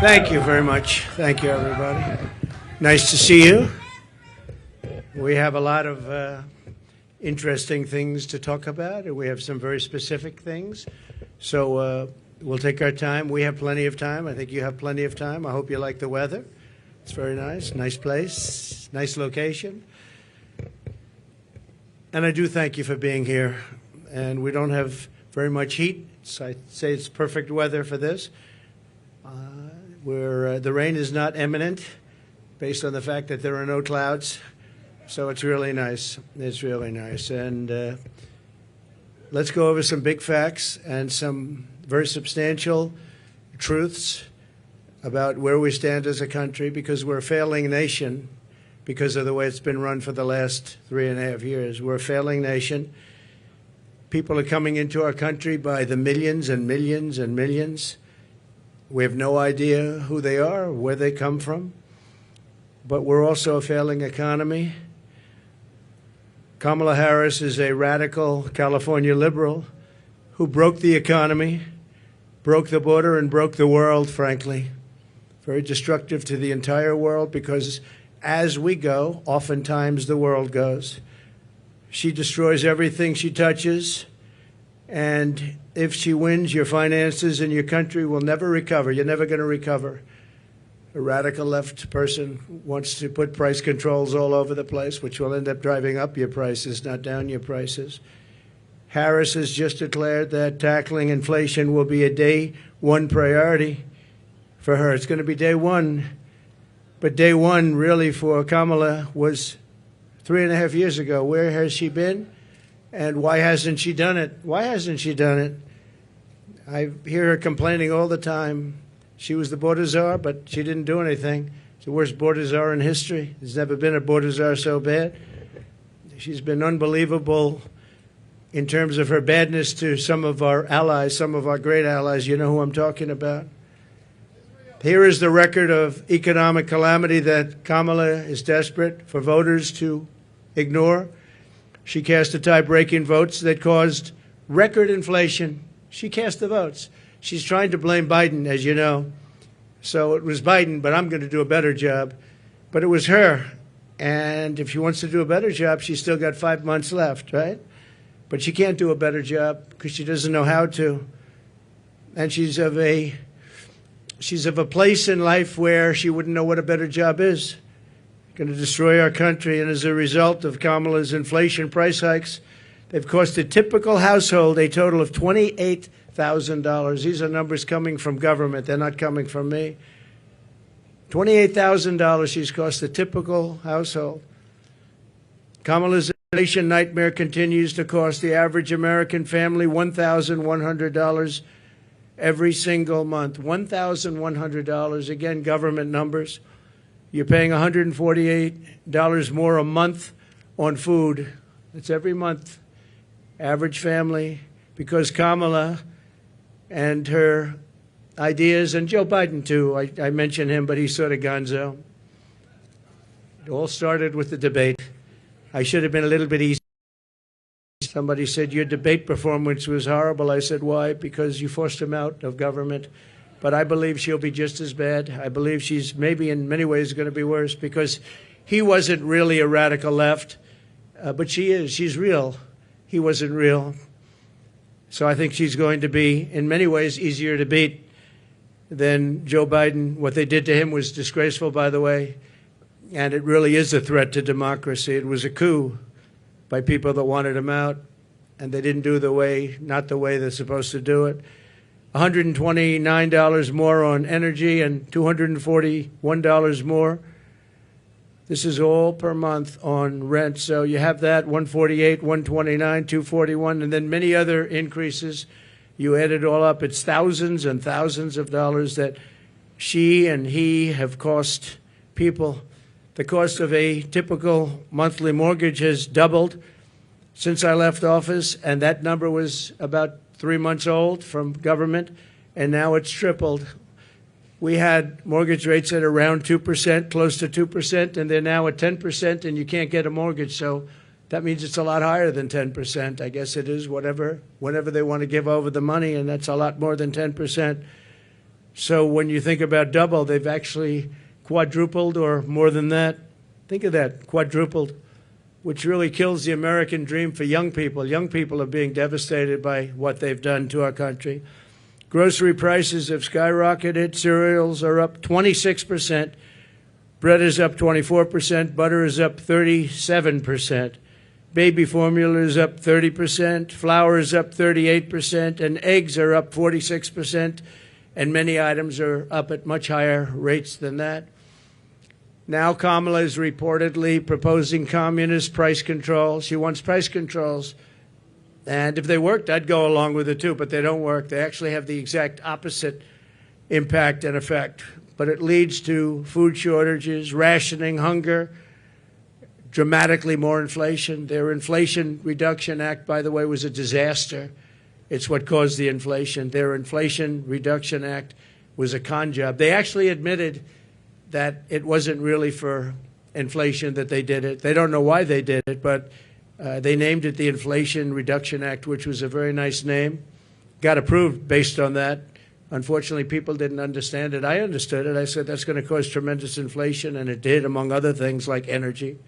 Thank you very much. Thank you, everybody. Nice to see you. We have a lot of interesting things to talk about, and we have some very specific things. So we'll take our time. We have plenty of time. I think you have plenty of time. I hope you like the weather. It's very nice. Nice place. Nice location. And I do thank you for being here. And we don't have very much heat. So I'd say it's perfect weather for this. The rain is not imminent based on the fact that there are no clouds. So it's really nice. It's really nice. And let's go over some big facts and some very substantial truths about where we stand as a country, because we're a failing nation because of the way it's been run for the last 3.5 years. We're a failing nation. People are coming into our country by the millions and millions and millions. We have no idea who they are, where they come from. But we're also a failing economy. Kamala Harris is a radical California liberal who broke the economy, broke the border, and broke the world, frankly. Very destructive to the entire world, because as we go, oftentimes the world goes. She destroys everything she touches, and if she wins, your finances and your country will never recover. You're never going to recover. A radical left person wants to put price controls all over the place, which will end up driving up your prices, not down your prices. Harris has just declared that tackling inflation will be a day one priority for her. It's going to be day one. But day one, really, for Kamala was 3.5 years ago. Where has she been? And why hasn't she done it? Why hasn't she done it? I hear her complaining all the time. She was the border czar, but she didn't do anything. It's the worst border czar in history. There's never been a border czar so bad. She's been unbelievable in terms of her badness to some of our allies, some of our great allies. You know who I'm talking about. Here is the record of economic calamity that Kamala is desperate for voters to ignore. She cast the tie-breaking votes that caused record inflation. She cast the votes. She's trying to blame Biden, as you know. So it was Biden, but I'm going to do a better job. But it was her. And if she wants to do a better job, she's still got 5 months left, right? But she can't do a better job because she doesn't know how to. And she's of a place in life where she wouldn't know what a better job is. Going to destroy our country. And as a result of Kamala's inflation price hikes, they've cost a typical household a total of $28,000. These are numbers coming from government. They're not coming from me. $28,000 she's cost a typical household. Kamala's inflation nightmare continues to cost the average American family $1,100 every single month. $1,100. Again, government numbers. You're paying $148 more a month on food. That's every month. Average family. Because Kamala and her ideas, and Joe Biden too, I mention him, but he's sort of gonzo. It all started with the debate. I should have been a little bit easy. Somebody said, your debate performance was horrible. I said, why? Because you forced him out of government. But I believe she'll be just as bad. I believe she's maybe in many ways going to be worse, because he wasn't really a radical left, but she is. She's real. He wasn't real. So I think she's going to be, in many ways, easier to beat than Joe Biden. What they did to him was disgraceful, by the way, and it really is a threat to democracy. It was a coup by people that wanted him out, and they didn't do not the way they're supposed to do it. $129 more on energy and $241 more. This is all per month on rent. So you have that, $148, $129, $241, and then many other increases. You add it all up, it's thousands and thousands of dollars that she and he have cost people. The cost of a typical monthly mortgage has doubled since I left office, and that number was about 3 months old from government, and now it's tripled. We had mortgage rates at around 2%, close to 2%, and they're now at 10%, and you can't get a mortgage. So that means it's a lot higher than 10%. I guess it is whenever they want to give over the money, and that's a lot more than 10%. So when you think about double, they've actually quadrupled or more than that. Think of that, quadrupled, which really kills the American dream for young people. Young people are being devastated by what they've done to our country. Grocery prices have skyrocketed. Cereals are up 26%. Bread is up 24%. Butter is up 37%. Baby formula is up 30%. Flour is up 38%. And eggs are up 46%. And many items are up at much higher rates than that. Now Kamala is reportedly proposing communist price controls. She wants price controls. And if they worked, I'd go along with it too, but they don't work. They actually have the exact opposite impact and effect. But it leads to food shortages, rationing, hunger, dramatically more inflation. Their Inflation Reduction Act, by the way, was a disaster. It's what caused the inflation. Their Inflation Reduction Act was a con job. They actually admitted that it wasn't really for inflation that they did it. They don't know why they did it, but they named it the Inflation Reduction Act, which was a very nice name. Got approved based on that. Unfortunately, people didn't understand it. I understood it. I said that's going to cause tremendous inflation, and it did, among other things like energy.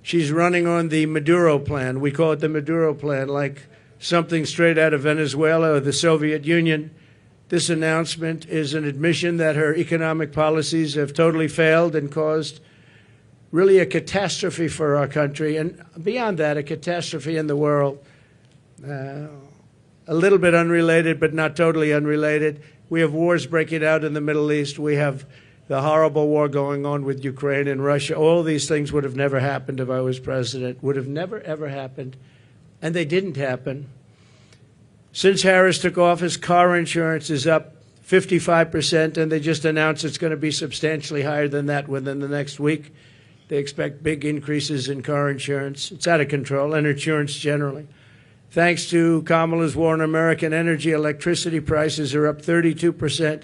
She's running on the Maduro plan. We call it the Maduro plan, like something straight out of Venezuela or the Soviet Union. This announcement is an admission that her economic policies have totally failed and caused really a catastrophe for our country, and beyond that, a catastrophe in the world. A little bit unrelated, but not totally unrelated. We have wars breaking out in the Middle East. We have the horrible war going on with Ukraine and Russia. All these things would have never happened if I was president, would have never, ever happened, and they didn't happen. Since Harris took office, car insurance is up 55%, and they just announced it's going to be substantially higher than that within the next week. They expect big increases in car insurance. It's out of control, and insurance generally. Thanks to Kamala's war on American energy, electricity prices are up 32%.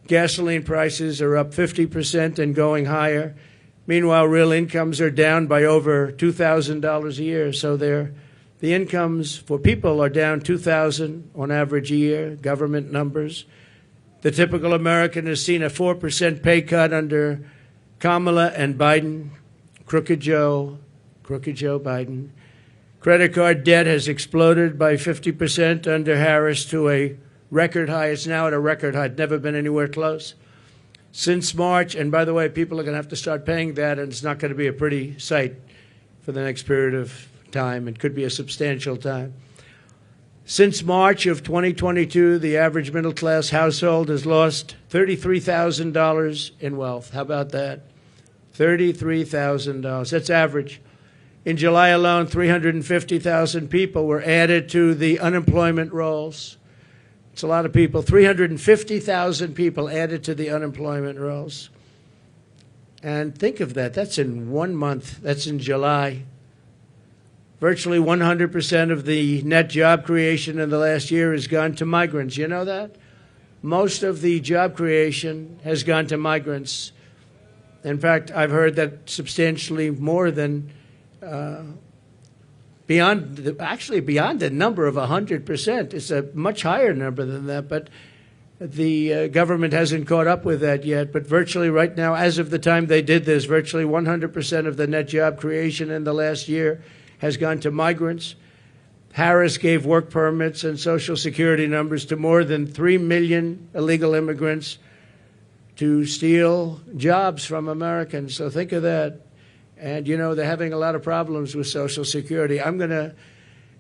Gasoline prices are up 50% and going higher. Meanwhile, real incomes are down by over $2,000 a year. So the incomes for people are down $2,000 on average a year, government numbers. The typical American has seen a 4% pay cut under Kamala and Biden. Crooked Joe Biden. Credit card debt has exploded by 50% under Harris to a record high. It's now at a record high. It's never been anywhere close. Since March, and by the way, people are going to have to start paying that, and it's not going to be a pretty sight for the next period of time. It could be a substantial time. Since March of 2022, the average middle-class household has lost $33,000 in wealth. How about that? $33,000. That's average. In July alone, 350,000 people were added to the unemployment rolls. It's a lot of people. 350,000 people added to the unemployment rolls. And think of that. That's in 1 month. That's in July. Virtually 100% of the net job creation in the last year has gone to migrants. You know that? Most of the job creation has gone to migrants. In fact, I've heard that substantially more than beyond the number of 100%. It's a much higher number than that, but the government hasn't caught up with that yet. But virtually right now, as of the time they did this, virtually 100% of the net job creation in the last year has gone to migrants. Harris gave work permits and Social Security numbers to more than 3 million illegal immigrants to steal jobs from Americans. So think of that. And, you know, they're having a lot of problems with Social Security. I'm going to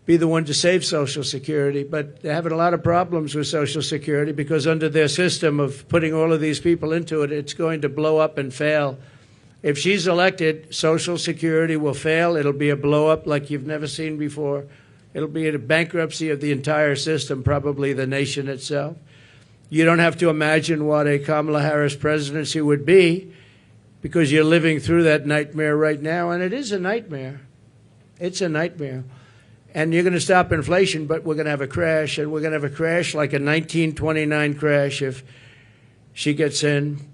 be the one to save Social Security, but they're having a lot of problems with Social Security because under their system of putting all of these people into it, it's going to blow up and fail. If she's elected, Social Security will fail. It'll be a blow-up like you've never seen before. It'll be a bankruptcy of the entire system, probably the nation itself. You don't have to imagine what a Kamala Harris presidency would be because you're living through that nightmare right now, and it is a nightmare. It's a nightmare. And you're going to stop inflation, but we're going to have a crash, and we're going to have a crash like a 1929 crash if she gets in.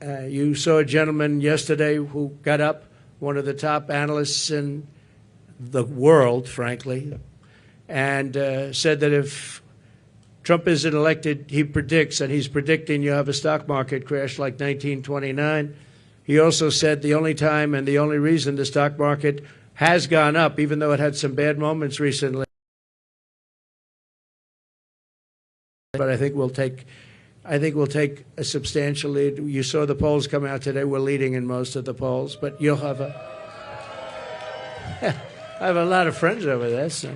You saw a gentleman yesterday who got up, one of the top analysts in the world, frankly, and said that if Trump isn't elected, he predicts, and he's predicting you have a stock market crash like 1929. He also said the only time and the only reason the stock market has gone up, even though it had some bad moments recently, but I think we'll take a substantial lead. You saw the polls come out today. We're leading in most of the polls, but you'll have I have a lot of friends over there. So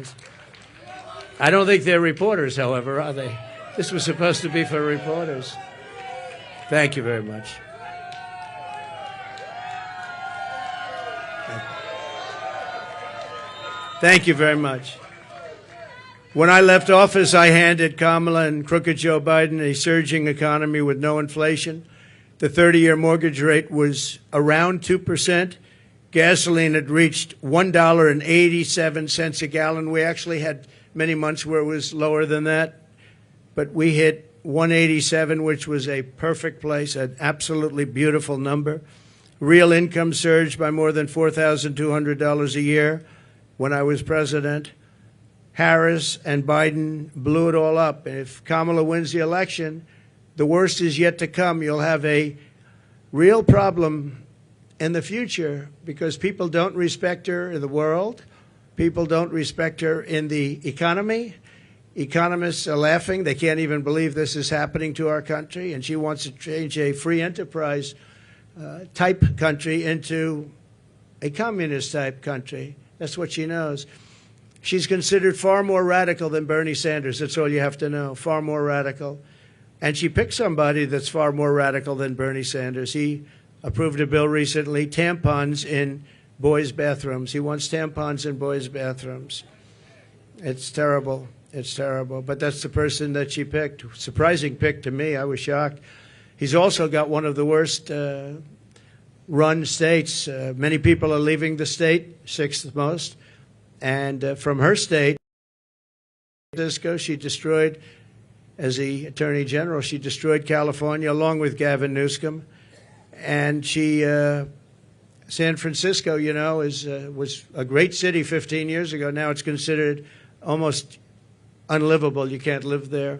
I don't think they're reporters, however, are they? This was supposed to be for reporters. Thank you very much. Thank you very much. When I left office, I handed Kamala and crooked Joe Biden a surging economy with no inflation. The 30-year mortgage rate was around 2%. Gasoline had reached $1.87 a gallon. We actually had many months where it was lower than that, but we hit 187, which was a perfect place, an absolutely beautiful number. Real income surged by more than $4,200 a year when I was president. Harris and Biden blew it all up. And if Kamala wins the election, the worst is yet to come. You'll have a real problem in the future because people don't respect her in the world. People don't respect her in the economy. Economists are laughing. They can't even believe this is happening to our country. And she wants to change a free enterprise type country into a communist type country. That's what she knows. She's considered far more radical than Bernie Sanders. That's all you have to know, far more radical. And she picked somebody that's far more radical than Bernie Sanders. He approved a bill recently, tampons in boys' bathrooms. He wants tampons in boys' bathrooms. It's terrible. It's terrible. But that's the person that she picked. Surprising pick to me. I was shocked. He's also got one of the worst run states. Many people are leaving the state, sixth most. And from her state, she destroyed, as the Attorney General, she destroyed California along with Gavin Newsom. And San Francisco, you know, was a great city 15 years ago. Now it's considered almost unlivable. You can't live there.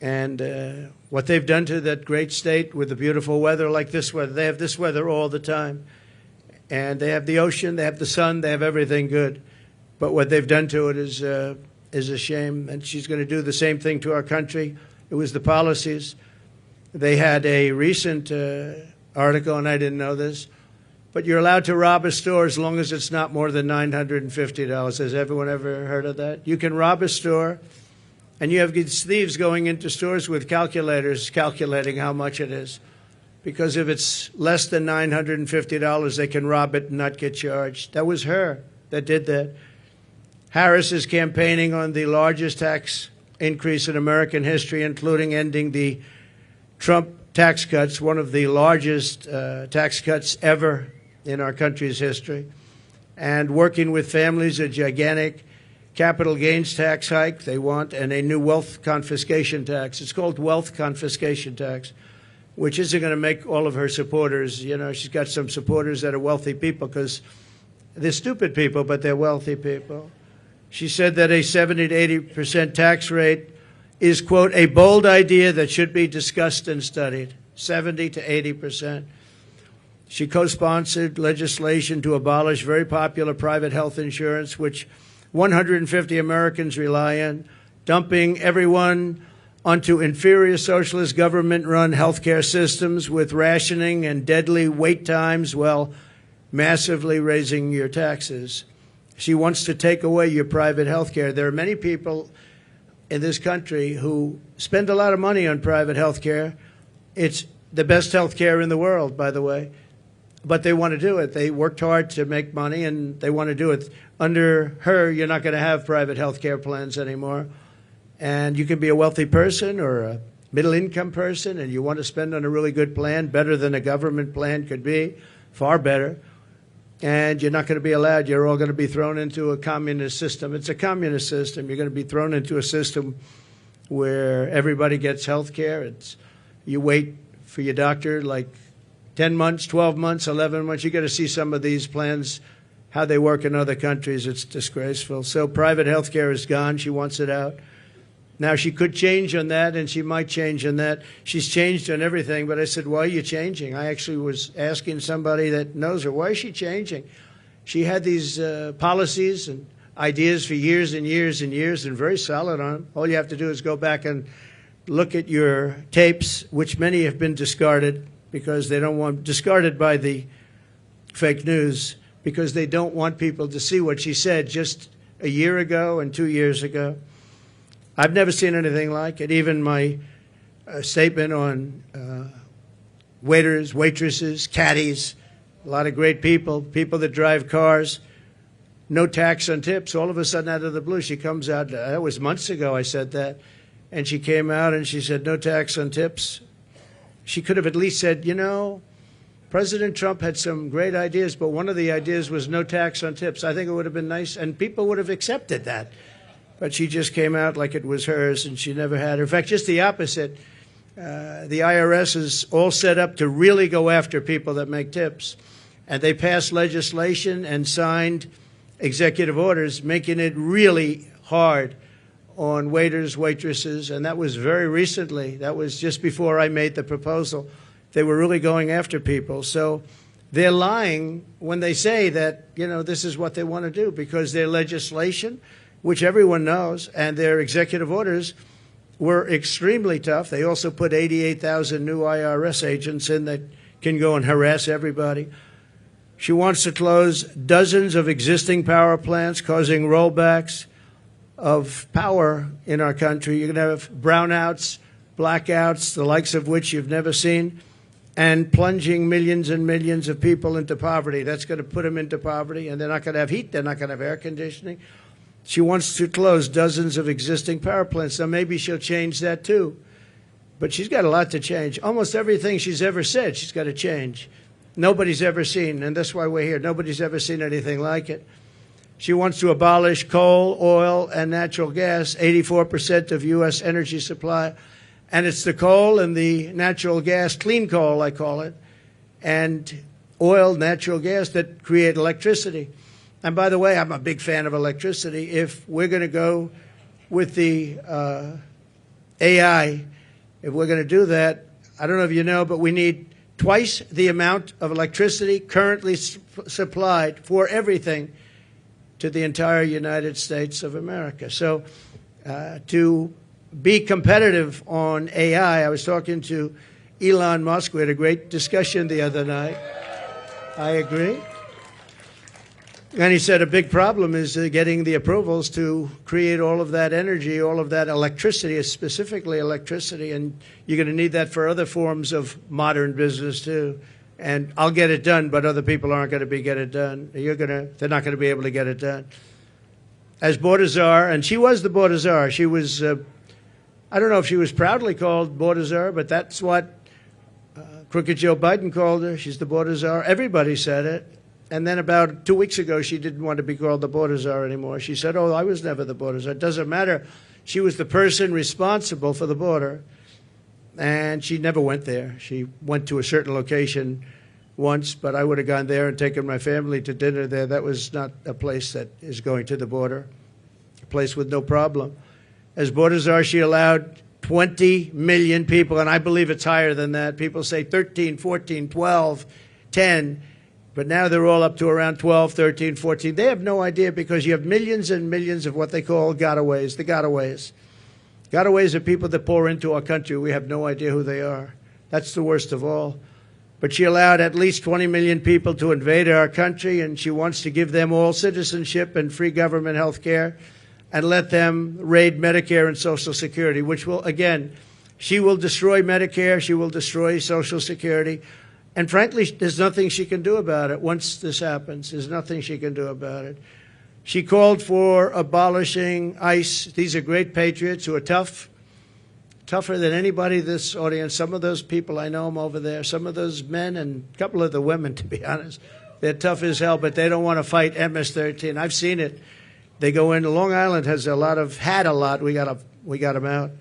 And what they've done to that great state with the beautiful weather like this weather, they have this weather all the time. And they have the ocean, they have the sun, they have everything good. But what they've done to it is a shame, and she's going to do the same thing to our country. It was the policies. They had a recent article, and I didn't know this, but you're allowed to rob a store as long as it's not more than $950. Has everyone ever heard of that? You can rob a store, and you have these thieves going into stores with calculators calculating how much it is. Because if it's less than $950, they can rob it and not get charged. That was her that did that. Harris is campaigning on the largest tax increase in American history, including ending the Trump tax cuts, one of the largest tax cuts ever in our country's history, and working with families, a gigantic capital gains tax hike they want, and a new wealth confiscation tax. It's called wealth confiscation tax, which isn't going to make all of her supporters, you know, she's got some supporters that are wealthy people because they're stupid people, but they're wealthy people. She said that a 70 to 80% tax rate is, quote, a bold idea that should be discussed and studied. 70 to 80%. She co-sponsored legislation to abolish very popular private health insurance, which 150 Americans rely on, dumping everyone onto inferior socialist government-run healthcare systems with rationing and deadly wait times while massively raising your taxes. She wants to take away your private health care. There are many people in this country who spend a lot of money on private health care. It's the best health care in the world, by the way. But they want to do it. They worked hard to make money, and they want to do it. Under her, you're not going to have private health care plans anymore. And you can be a wealthy person or a middle-income person, and you want to spend on a really good plan, better than a government plan could be, far better. And you're not going to be allowed. You're all going to be thrown into a communist system. It's a communist system. You're going to be thrown into a system where everybody gets health care. You wait for your doctor like 10 months, 12 months, 11 months. You got to see some of these plans, how they work in other countries. It's disgraceful. So private health care is gone. She wants it out. Now, she could change on that, and she might change on that. She's changed on everything, but I said, why are you changing? I actually was asking somebody that knows her, why is she changing? She had these policies and ideas for years and years and years, and very solid on them. All you have to do is go back and look at your tapes, which many have been discarded because they don't want, discarded by the fake news, because they don't want people to see what she said just a year ago and 2 years ago. I've never seen anything like it. Even my statement on waiters, waitresses, caddies, a lot of great people, people that drive cars, no tax on tips. All of a sudden, out of the blue, she comes out. That was months ago I said that. And she came out and she said, no tax on tips. She could have at least said, you know, President Trump had some great ideas, but one of the ideas was no tax on tips. I think it would have been nice, and people would have accepted that. But she just came out like it was hers, and she never had her. In fact, just the opposite. The IRS is all set up to really go after people that make tips. And they passed legislation and signed executive orders making it really hard on waiters, waitresses, and that was very recently. That was just before I made the proposal. They were really going after people. So they're lying when they say that, you know, this is what they want to do, because their legislation, which everyone knows, and their executive orders were extremely tough. They also put 88,000 new IRS agents in that can go and harass everybody. She wants to close dozens of existing power plants, causing rollbacks of power in our country. You're going to have brownouts, blackouts, the likes of which you've never seen, and plunging millions and millions of people into poverty. That's going to put them into poverty, and they're not going to have heat. They're not going to have air conditioning. She wants to close dozens of existing power plants. Now, maybe she'll change that, too. But she's got a lot to change. Almost everything she's ever said, she's got to change. Nobody's ever seen, and that's why we're here. Nobody's ever seen anything like it. She wants to abolish coal, oil, and natural gas, 84% of U.S. energy supply. And it's the coal and the natural gas, clean coal, I call it, and oil, natural gas that create electricity. And by the way, I'm a big fan of electricity. If we're going to go with the AI, if we're going to do that, I don't know if you know, but we need twice the amount of electricity currently supplied for everything to the entire United States of America. So to be competitive on AI, I was talking to Elon Musk. We had a great discussion the other night. I agree. And he said a big problem is getting the approvals to create all of that energy, all of that electricity, specifically electricity, and you're going to need that for other forms of modern business too. And I'll get it done, but other people aren't going to get it done. They're not going to be able to get it done. As border czar, and she was the border czar. She was, I don't know if she was proudly called border czar, but that's what Crooked Joe Biden called her. She's the border czar. Everybody said it. And then about 2 weeks ago, she didn't want to be called the border czar anymore. She said, oh, I was never the border czar. It doesn't matter. She was the person responsible for the border, and she never went there. She went to a certain location once, but I would have gone there and taken my family to dinner there. That was not a place that is going to the border, a place with no problem. As border czar, she allowed 20 million people, and I believe it's higher than that. People say 13, 14, 12, 10. But now they're all up to around 12, 13, 14. They have no idea, because you have millions and millions of what they call gotaways, the gotaways. Gotaways are people that pour into our country. We have no idea who they are. That's the worst of all. But she allowed at least 20 million people to invade our country, and she wants to give them all citizenship and free government health care and let them raid Medicare and Social Security, which will, again, she will destroy Medicare. She will destroy Social Security. And frankly, there's nothing she can do about it once this happens. There's nothing she can do about it. She called for abolishing ICE. These are great patriots who are tough, tougher than anybody in this audience. Some of those people, I know them over there. Some of those men and a couple of the women, to be honest, they're tough as hell, but they don't want to fight MS-13. I've seen it. They go in. Long Island has had a lot. We got them out.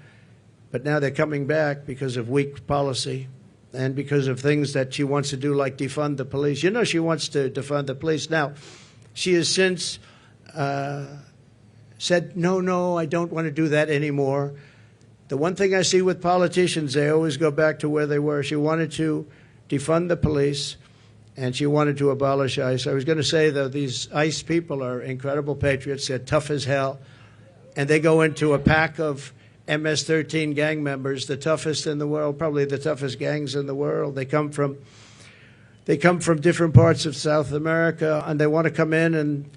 But now they're coming back because of weak policy. And because of things that she wants to do, like defund the police. You know she wants to defund the police. Now, she has since said, no, I don't want to do that anymore. The one thing I see with politicians, they always go back to where they were. She wanted to defund the police, and she wanted to abolish ICE. I was going to say, though, these ICE people are incredible patriots. They're tough as hell, and they go into a pack of MS-13 gang members, the toughest in the world, probably the toughest gangs in the world. They come from different parts of South America, and they want to come in and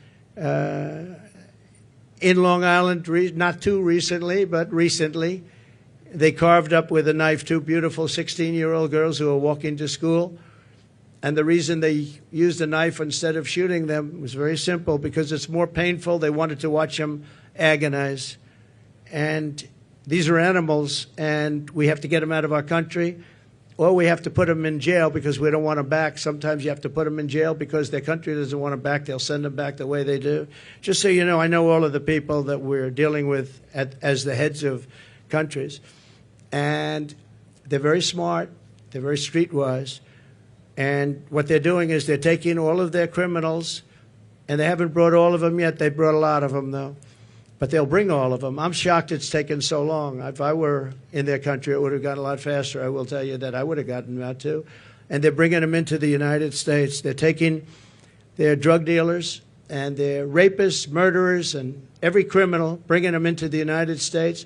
in Long Island, not too recently, but recently, they carved up with a knife two beautiful 16-year-old girls who were walking to school. And the reason they used a knife instead of shooting them was very simple, because it's more painful. They wanted to watch them agonize. And these are animals, and we have to get them out of our country, or we have to put them in jail because we don't want them back. Sometimes you have to put them in jail because their country doesn't want them back. They'll send them back the way they do. Just so you know, I know all of the people that we're dealing with as the heads of countries. And they're very smart. They're very streetwise. And what they're doing is they're taking all of their criminals, and they haven't brought all of them yet. They brought a lot of them, though. But they'll bring all of them. I'm shocked it's taken so long. If I were in their country, it would have gone a lot faster. I will tell you that I would have gotten them out, too. And they're bringing them into the United States. They're taking their drug dealers and their rapists, murderers, and every criminal, bringing them into the United States.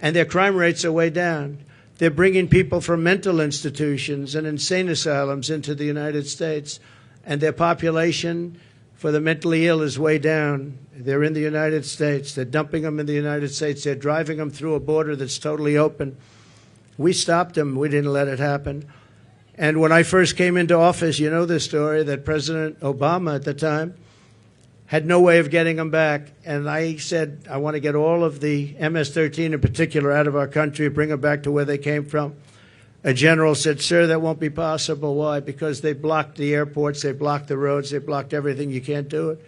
And their crime rates are way down. They're bringing people from mental institutions and insane asylums into the United States, and their population for the mentally ill is way down. They're in the United States. They're dumping them in the United States. They're driving them through a border that's totally open. We stopped them. We didn't let it happen. And when I first came into office, you know the story, that President Obama at the time had no way of getting them back. And I said, I want to get all of the MS-13 in particular out of our country, bring them back to where they came from. A general said, sir, that won't be possible. Why? Because they blocked the airports, they blocked the roads, they blocked everything. You can't do it.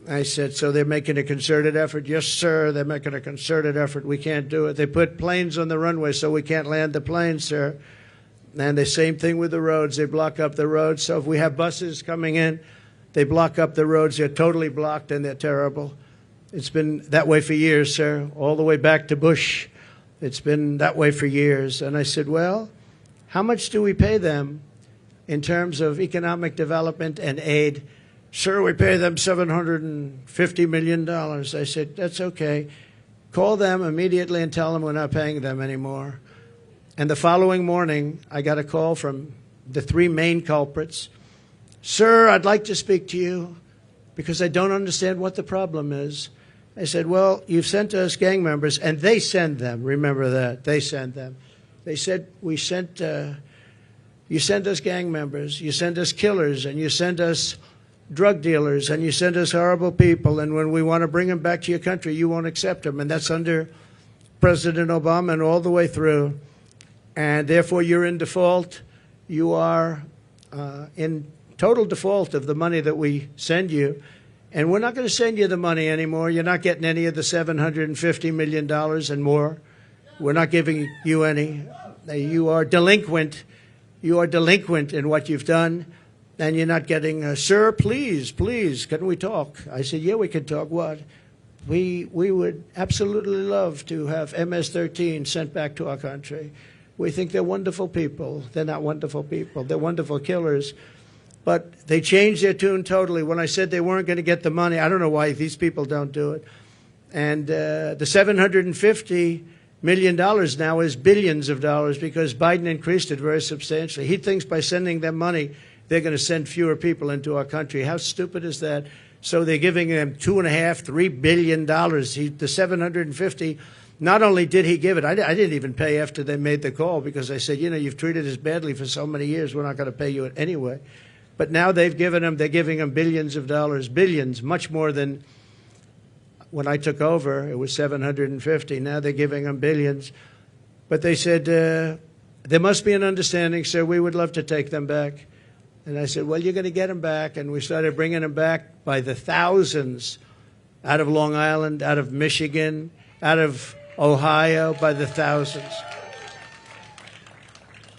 I said, so they're making a concerted effort? Yes, sir, they're making a concerted effort. We can't do it. They put planes on the runway so we can't land the planes, sir. And the same thing with the roads. They block up the roads. So if we have buses coming in, they block up the roads. They're totally blocked, and they're terrible. It's been that way for years, sir, all the way back to Bush. It's been that way for years. And I said, well, how much do we pay them in terms of economic development and aid? Sir, we pay them $750 million. I said, that's okay. Call them immediately and tell them we're not paying them anymore. And the following morning, I got a call from the three main culprits. Sir, I'd like to speak to you because I don't understand what the problem is. I said, well, you've sent us gang members, and they send them. Remember that. They send them. They said, you send us gang members, you send us killers, and you send us drug dealers, and you send us horrible people, and when we want to bring them back to your country, you won't accept them. And that's under President Obama and all the way through. And therefore, you're in default. You are in total default of the money that we send you. And we're not going to send you the money anymore. You're not getting any of the $750 million and more. We're not giving you any. You are delinquent. You are delinquent in what you've done. And you're not getting, sir, please, can we talk? I said, yeah, we can talk. What? We would absolutely love to have MS-13 sent back to our country. We think they're wonderful people. They're not wonderful people. They're wonderful killers. But they changed their tune totally. When I said they weren't going to get the money, I don't know why these people don't do it. And the $750 million now is billions of dollars because Biden increased it very substantially. He thinks by sending them money, they're going to send fewer people into our country. How stupid is that? So they're giving them $2.5–3 billion. The 750. Not only did he give it, I didn't even pay after they made the call because I said, you know, you've treated us badly for so many years. We're not going to pay you it anyway. But now they're giving them billions of dollars, billions, much more than when I took over. It was 750. Now they're giving them billions. But they said, there must be an understanding, sir. We would love to take them back. And I said, well, you're going to get them back. And we started bringing them back by the thousands out of Long Island, out of Michigan, out of Ohio, by the thousands.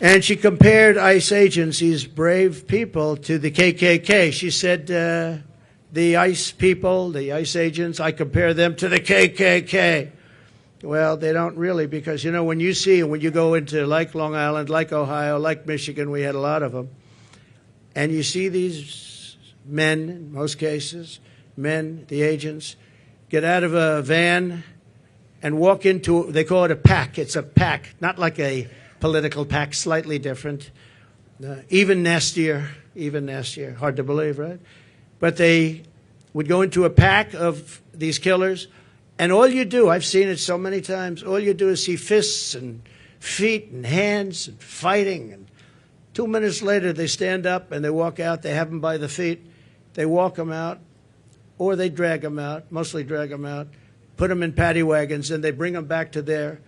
And she compared ICE agents, these brave people, to the KKK. She said, the ICE people, the ICE agents, I compare them to the KKK. Well, they don't really, because, you know, when you go into like Long Island, like Ohio, like Michigan, we had a lot of them, and you see these men, in most cases, the agents, get out of a van and walk into, they call it a pack. It's a pack, not like a political pack, slightly different, even nastier, hard to believe, right? But they would go into a pack of these killers, and all you do, I've seen it so many times, all you do is see fists and feet and hands and fighting. And 2 minutes later, they stand up and they walk out. They have them by the feet. They walk them out, or they drag them out, mostly drag them out, put them in paddy wagons, and they bring them back to their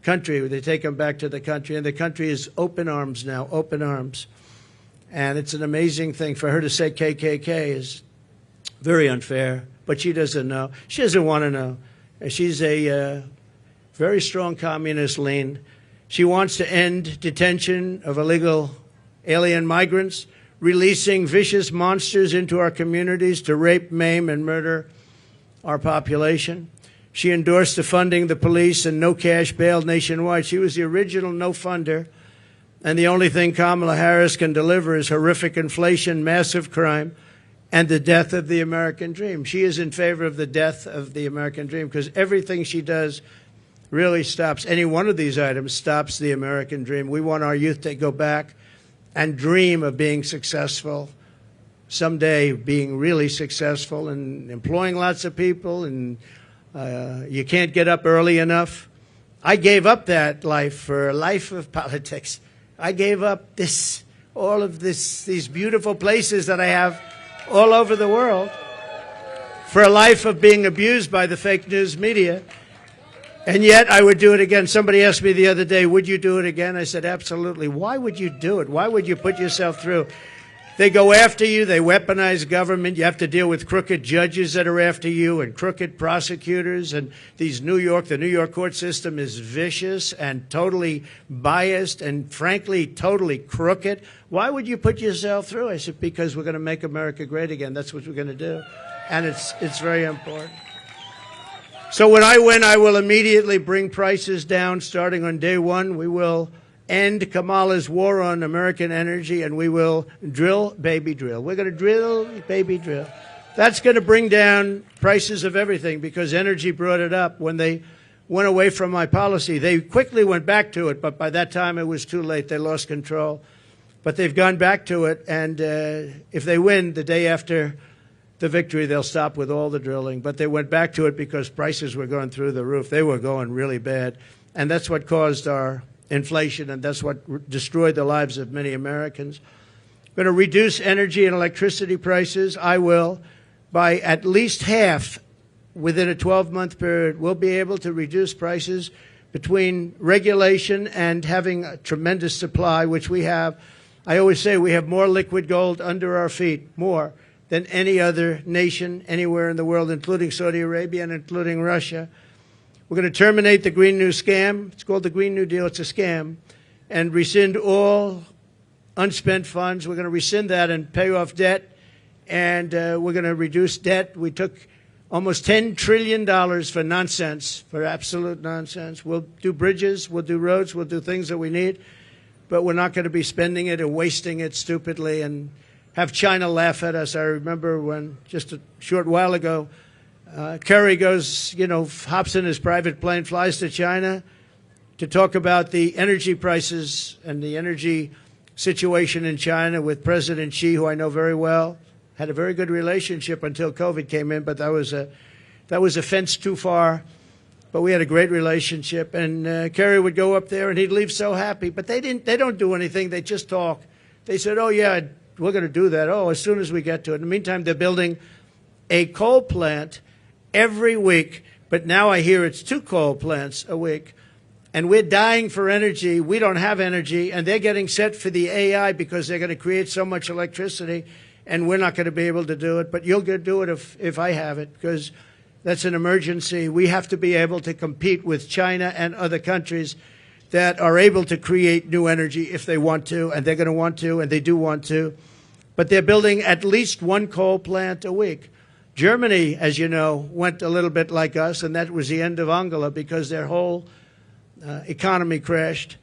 country. They take them back to the country, and the country is open arms now, open arms. And it's an amazing thing. For her to say KKK is very unfair, but she doesn't know. She doesn't want to know. She's a very strong communist lean. She wants to end detention of illegal alien migrants, releasing vicious monsters into our communities to rape, maim, and murder our population. She endorsed defunding the police and no cash bail nationwide. She was the original no-funder, and the only thing Kamala Harris can deliver is horrific inflation, massive crime, and the death of the American dream. She is in favor of the death of the American dream because everything she does really stops. Any one of these items stops the American dream. We want our youth to go back and dream of being successful, someday being really successful and employing lots of people, and you can't get up early enough. I gave up that life for a life of politics. I gave up all of these beautiful places that I have all over the world for a life of being abused by the fake news media. And yet I would do it again. Somebody asked me the other day, would you do it again? I said, absolutely. Why would you do it? Why would you put yourself through? They go after you. They weaponize government. You have to deal with crooked judges that are after you and crooked prosecutors. And the New York court system is vicious and totally biased and, frankly, totally crooked. Why would you put yourself through? I said, because we're going to make America great again. That's what we're going to do. And it's very important. So when I win, I will immediately bring prices down starting on day one. We will end Kamala's war on American energy, and we will drill, baby, drill. We're going to drill, baby, drill. That's going to bring down prices of everything because energy brought it up. When they went away from my policy, they quickly went back to it, but by that time it was too late. They lost control. But they've gone back to it, and if they win the day after the victory, they'll stop with all the drilling. But they went back to it because prices were going through the roof. They were going really bad, and that's what caused our inflation, and that's what destroyed the lives of many Americans. Going to reduce energy and electricity prices. I will, by at least half within a 12-month period. We'll be able to reduce prices between regulation and having a tremendous supply, which we have. I always say we have more liquid gold under our feet, more than any other nation anywhere in the world, including Saudi Arabia and including Russia. We're going to terminate the Green New Scam. It's called the Green New Deal. It's a scam. And rescind all unspent funds. We're going to rescind that and pay off debt. And we're going to reduce debt. We took almost $10 trillion for nonsense, for absolute nonsense. We'll do bridges. We'll do roads. We'll do things that we need. But we're not going to be spending it and wasting it stupidly and have China laugh at us. I remember when, just a short while ago, Kerry goes, hops in his private plane, flies to China to talk about the energy prices and the energy situation in China with President Xi, who I know very well. Had a very good relationship until COVID came in, but that was a fence too far. But we had a great relationship, and Kerry would go up there, and he'd leave so happy. But they don't do anything. They just talk. They said, oh, yeah, we're going to do that. Oh, as soon as we get to it. In the meantime, they're building a coal plant every week, but now I hear it's 2 coal plants a week. And we're dying for energy. We don't have energy, and they're getting set for the AI because they're going to create so much electricity, and we're not going to be able to do it. But you'll do it if I have it, because that's an emergency. We have to be able to compete with China and other countries that are able to create new energy if they want to, and they're going to want to, and they do want to. But they're building at least 1 coal plant a week. Germany, as you know, went a little bit like us, and that was the end of Angela because their whole economy crashed.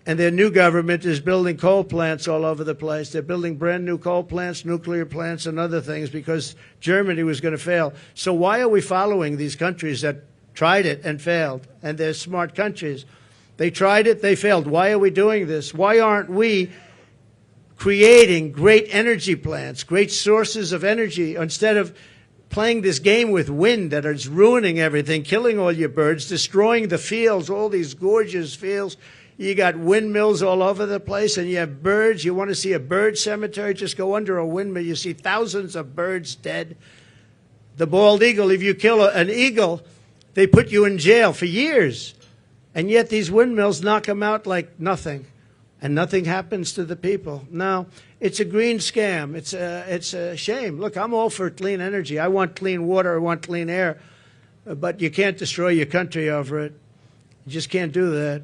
And their new government is building coal plants all over the place. They're building brand new coal plants, nuclear plants, and other things because Germany was going to fail. So why are we following these countries that tried it and failed? And they're smart countries. They tried it, they failed. Why are we doing this? Why aren't we creating great energy plants, great sources of energy, instead of playing this game with wind that is ruining everything, killing all your birds, destroying the fields, all these gorgeous fields? You got windmills all over the place, and you have birds. You want to see a bird cemetery? Just go under a windmill. You see thousands of birds dead. The bald eagle, if you kill an eagle, they put you in jail for years. And yet these windmills knock them out like nothing, and nothing happens to the people. No, it's a green scam. It's a shame. Look, I'm all for clean energy. I want clean water. I want clean air. But you can't destroy your country over it. You just can't do that.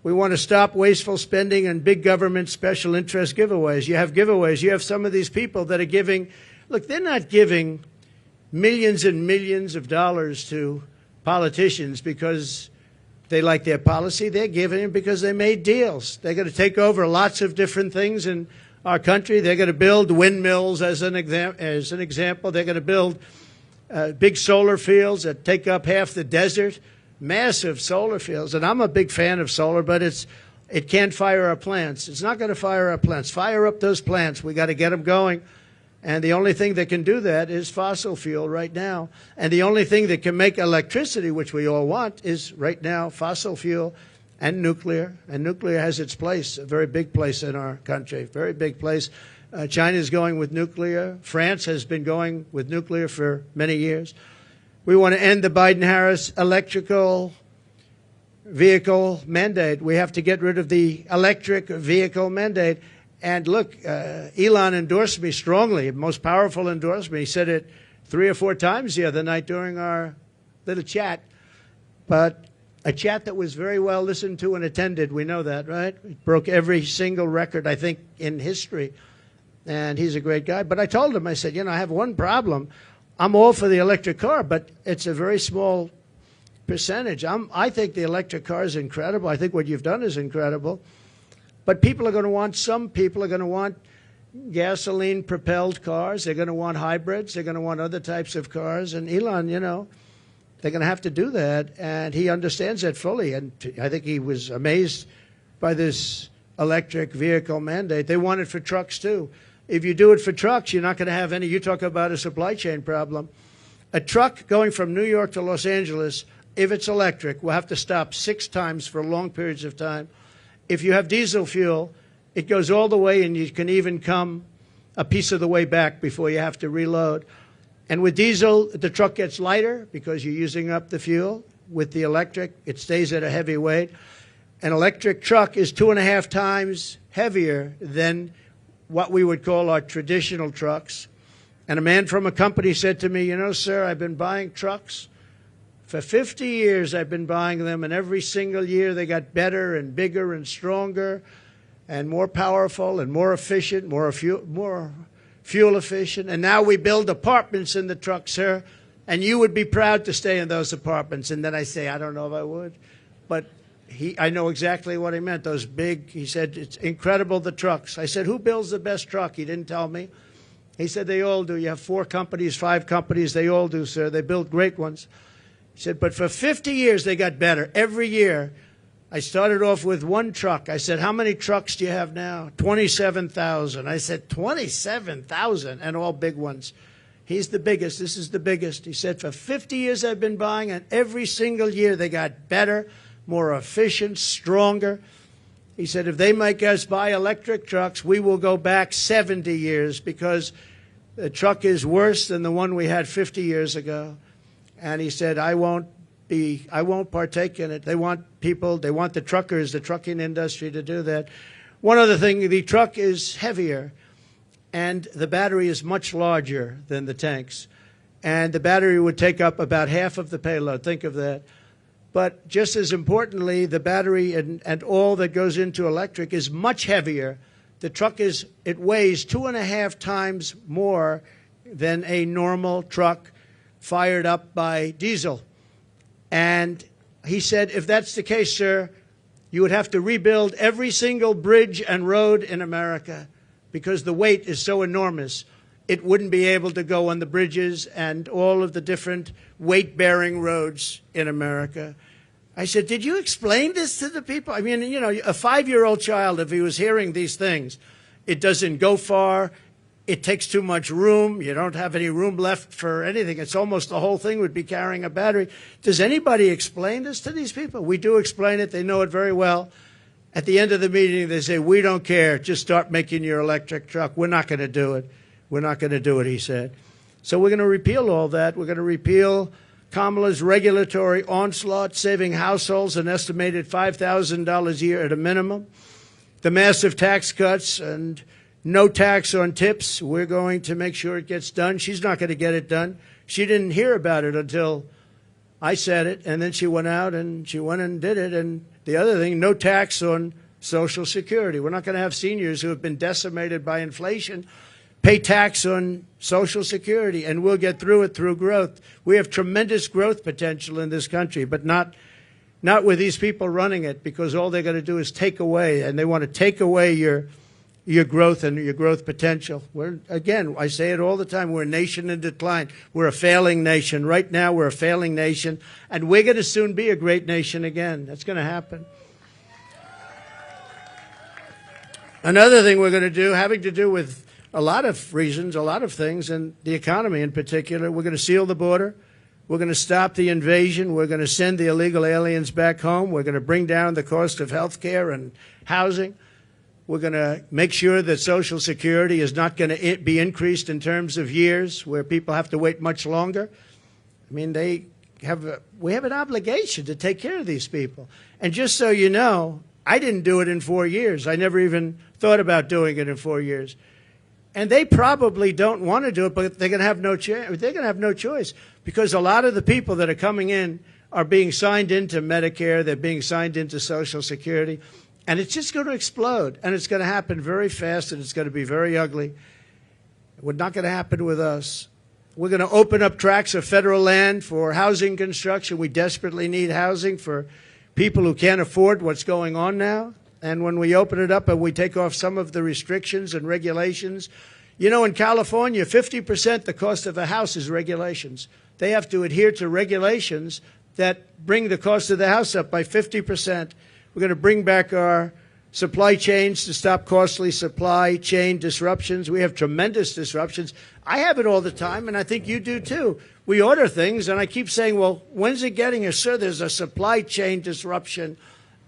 We want to stop wasteful spending and big government special interest giveaways. You have giveaways. You have some of these people that are giving. Look, they're not giving millions and millions of dollars to politicians because they like their policy. They're giving it because they made deals. They're going to take over lots of different things in our country. They're going to build windmills as an example. They're going to build big solar fields that take up half the desert. Massive solar fields, and I'm a big fan of solar, but it can't fire our plants. It's not going to fire our plants. Fire up those plants. We got to get them going, and the only thing that can do that is fossil fuel right now. And the only thing that can make electricity, which we all want, is right now fossil fuel and nuclear. And nuclear has its place, a very big place in our country, very big place. China is going with nuclear. France has been going with nuclear for many years. We want to end the Biden-Harris electrical vehicle mandate. We have to get rid of the electric vehicle mandate. And look, Elon endorsed me strongly, most powerful endorsement. He said it 3 or 4 times the other night during our little chat. But a chat that was very well listened to and attended. We know that, right? It broke every single record, I think, in history. And he's a great guy. But I told him, I said, you know, I have one problem. I'm all for the electric car, but it's a very small percentage. I think the electric car is incredible. I think what you've done is incredible. But people are going to want, some people are going to want gasoline-propelled cars. They're going to want hybrids. They're going to want other types of cars. And Elon, you know, they're going to have to do that. And he understands that fully. And I think he was amazed by this electric vehicle mandate. They want it for trucks, too. If you do it for trucks, you're not going to have any. You talk about a supply chain problem. A truck going from New York to Los Angeles, if it's electric, will have to stop 6 times for long periods of time. If you have diesel fuel, it goes all the way, and you can even come a piece of the way back before you have to reload. And with diesel, the truck gets lighter because you're using up the fuel. With the electric, it stays at a heavy weight. An electric truck is 2.5 times heavier than what we would call our traditional trucks. And a man from a company said to me, you know, sir, I've been buying trucks. For 50 years I've been buying them, and every single year they got better and bigger and stronger and more powerful and more efficient, more fuel efficient. And now we build apartments in the truck, sir, and you would be proud to stay in those apartments. And then I say, I don't know if I would. But I know exactly what he meant, those big, he said, it's incredible, the trucks. I said, who builds the best truck? He didn't tell me. He said, they all do. You have 4 companies, 5 companies, they all do, sir. They build great ones. He said, but for 50 years they got better. Every year, I started off with 1 truck. I said, how many trucks do you have now? 27,000. I said, 27,000, and all big ones. He's the biggest. This is the biggest. He said, for 50 years I've been buying, and every single year they got better, more efficient, stronger. He said, if they make us buy electric trucks, we will go back 70 years because the truck is worse than the one we had 50 years ago. And he said, I won't partake in it. They want people, they want the truckers, the trucking industry to do that. One other thing, the truck is heavier, and the battery is much larger than the tanks. And the battery would take up about half of the payload. Think of that. But just as importantly, the battery and all that goes into electric is much heavier. The truck it weighs 2.5 times more than a normal truck fired up by diesel. And he said, if that's the case, sir, you would have to rebuild every single bridge and road in America because the weight is so enormous. It wouldn't be able to go on the bridges and all of the different weight-bearing roads in America. I said, did you explain this to the people? I mean, you know, a 5-year-old child, if he was hearing these things, it doesn't go far. It takes too much room. You don't have any room left for anything. It's almost the whole thing would be carrying a battery. Does anybody explain this to these people? We do explain it. They know it very well. At the end of the meeting, they say, we don't care. Just start making your electric truck. We're not going to do it. We're not going to do it, he said. So we're going to repeal all that. We're going to repeal Kamala's regulatory onslaught, saving households an estimated $5,000 a year at a minimum. The massive tax cuts and no tax on tips. We're going to make sure it gets done. She's not going to get it done. She didn't hear about it until I said it, and then she went out and she went and did it. And the other thing, no tax on Social Security. We're not going to have seniors who have been decimated by inflation pay tax on Social Security, and we'll get through it through growth. We have tremendous growth potential in this country, but not with these people running it, because all they're going to do is take away, and they want to take away your growth and your growth potential. Again, I say it all the time, we're a nation in decline. We're a failing nation. Right now, we're a failing nation, and we're going to soon be a great nation again. That's going to happen. Another thing we're going to do, having to do with a lot of reasons, a lot of things, and the economy in particular, we're going to seal the border. We're going to stop the invasion. We're going to send the illegal aliens back home. We're going to bring down the cost of health care and housing. We're going to make sure that Social Security is not going to be increased in terms of years where people have to wait much longer. I mean, we have an obligation to take care of these people. And just so you know, I didn't do it in 4 years. I never even thought about doing it in 4 years. And they probably don't want to do it, but they're going to have no chance. They're going to have no choice, because a lot of the people that are coming in are being signed into Medicare. They're being signed into Social Security. And it's just going to explode. And it's going to happen very fast, and it's going to be very ugly. It's not going to happen with us. We're going to open up tracts of federal land for housing construction. We desperately need housing for people who can't afford what's going on now. And when we open it up and we take off some of the restrictions and regulations, you know, in California, 50% the cost of a house is regulations. They have to adhere to regulations that bring the cost of the house up by 50%. We're going to bring back our supply chains to stop costly supply chain disruptions. We have tremendous disruptions. I have it all the time, and I think you do too. We order things, and I keep saying, well, when's it getting here? Sir, there's a supply chain disruption.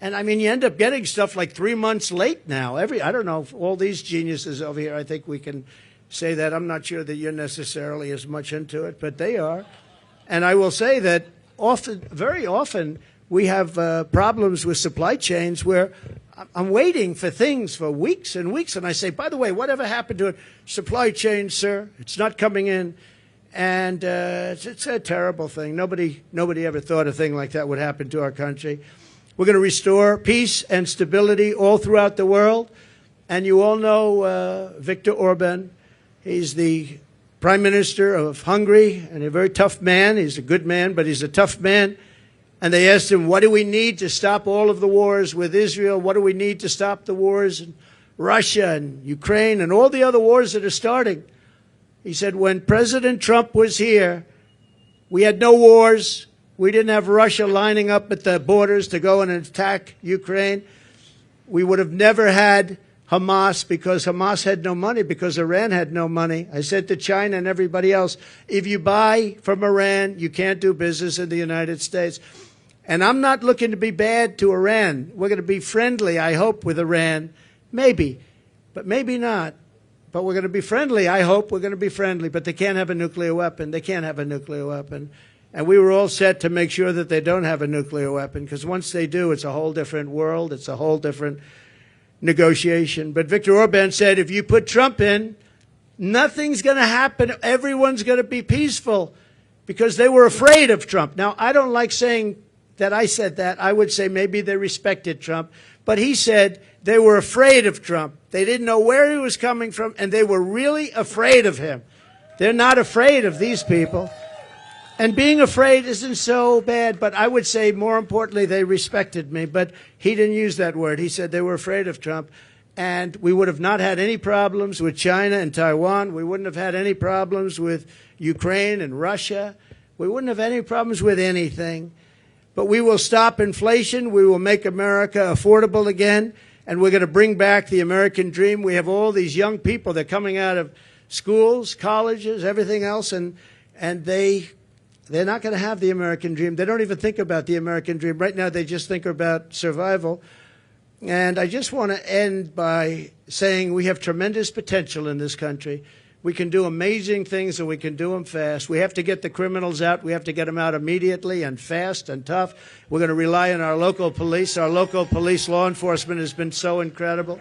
And, I mean, you end up getting stuff like 3 months late now. I don't know, all these geniuses over here, I think we can say that. I'm not sure that you're necessarily as much into it, but they are. And I will say that very often, we have problems with supply chains where I'm waiting for things for weeks and weeks. And I say, by the way, whatever happened to a supply chain, sir? It's not coming in. And it's a terrible thing. Nobody ever thought a thing like that would happen to our country. We're going to restore peace and stability all throughout the world. And you all know Viktor Orban. He's the Prime Minister of Hungary, and a very tough man. He's a good man, but he's a tough man. And they asked him, what do we need to stop all of the wars with Israel? What do we need to stop the wars in Russia and Ukraine and all the other wars that are starting? He said, when President Trump was here, we had no wars. We didn't have Russia lining up at the borders to go and attack Ukraine. We would have never had Hamas, because Hamas had no money, because Iran had no money. I said to China and everybody else, if you buy from Iran, you can't do business in the United States. And I'm not looking to be bad to Iran. We're going to be friendly, I hope, with Iran. Maybe, but maybe not. But we're going to be friendly, I hope. We're going to be friendly, but they can't have a nuclear weapon. They can't have a nuclear weapon. And we were all set to make sure that they don't have a nuclear weapon, because once they do, it's a whole different world. It's a whole different negotiation. But Viktor Orban said, if you put Trump in, nothing's going to happen. Everyone's going to be peaceful, because they were afraid of Trump. Now, I don't like saying that I said that. I would say maybe they respected Trump. But he said they were afraid of Trump. They didn't know where he was coming from, and they were really afraid of him. They're not afraid of these people. And being afraid isn't so bad, but I would say more importantly, they respected me. But he didn't use that word. He said they were afraid of Trump. And we would have not had any problems with China and Taiwan. We wouldn't have had any problems with Ukraine and Russia. We wouldn't have any problems with anything. But we will stop inflation. We will make America affordable again. And we're going to bring back the American dream. We have all these young people. They're coming out of schools, colleges, everything else, and they're not going to have the American dream. They don't even think about the American dream. Right now, they just think about survival. And I just want to end by saying we have tremendous potential in this country. We can do amazing things, and we can do them fast. We have to get the criminals out. We have to get them out immediately and fast and tough. We're going to rely on our local police. Our local police law enforcement has been so incredible.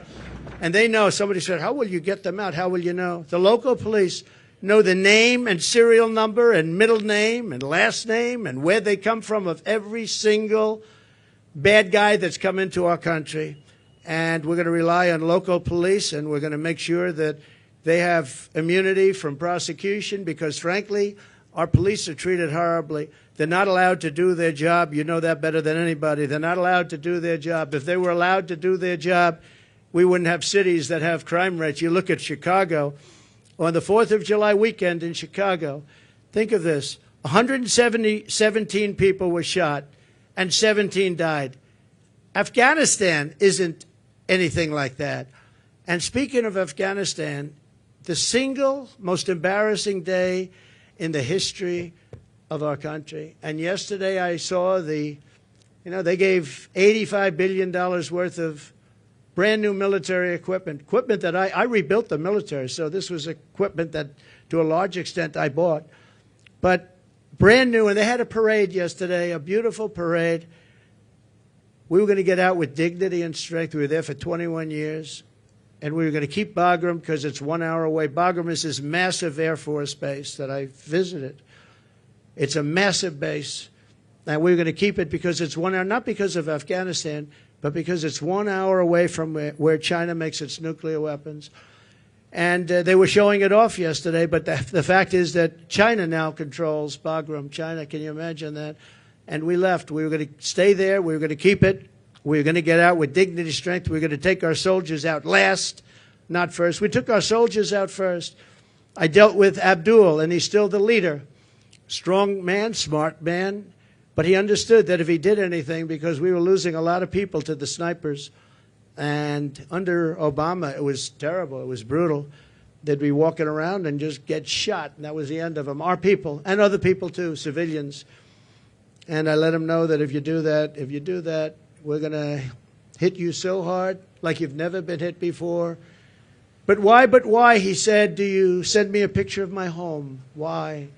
And they know. Somebody said, how will you get them out? How will you know? The local police know the name and serial number and middle name and last name and where they come from of every single bad guy that's come into our country. And we're going to rely on local police, and we're going to make sure that they have immunity from prosecution because, frankly, our police are treated horribly. They're not allowed to do their job. You know that better than anybody. They're not allowed to do their job. If they were allowed to do their job, we wouldn't have cities that have crime rates. You look at Chicago. On the 4th of July weekend in Chicago, think of this, 117 people were shot and 17 died. Afghanistan isn't anything like that. And speaking of Afghanistan, the single most embarrassing day in the history of our country. And yesterday I saw they gave $85 billion worth of brand new military equipment that I rebuilt the military. So this was equipment that to a large extent I bought, but brand new. And they had a parade yesterday, a beautiful parade. We were going to get out with dignity and strength. We were there for 21 years. And we were going to keep Bagram because it's 1 hour away. Bagram is this massive Air Force base that I visited. It's a massive base. And we were going to keep it because it's 1 hour, not because of Afghanistan, but because it's 1 hour away from where China makes its nuclear weapons. And they were showing it off yesterday, but the fact is that China now controls Bagram. China, can you imagine that? And we left. We were going to stay there. We were going to keep it. We were going to get out with dignity, strength. We were going to take our soldiers out last, not first. We took our soldiers out first. I dealt with Abdul, and he's still the leader. Strong man, smart man. But he understood that if he did anything, because we were losing a lot of people to the snipers, and under Obama, it was terrible. It was brutal. They'd be walking around and just get shot, and that was the end of them. Our people, and other people too, civilians. And I let him know that if you do that, we're going to hit you so hard like you've never been hit before. But why, he said, do you send me a picture of my home? Why?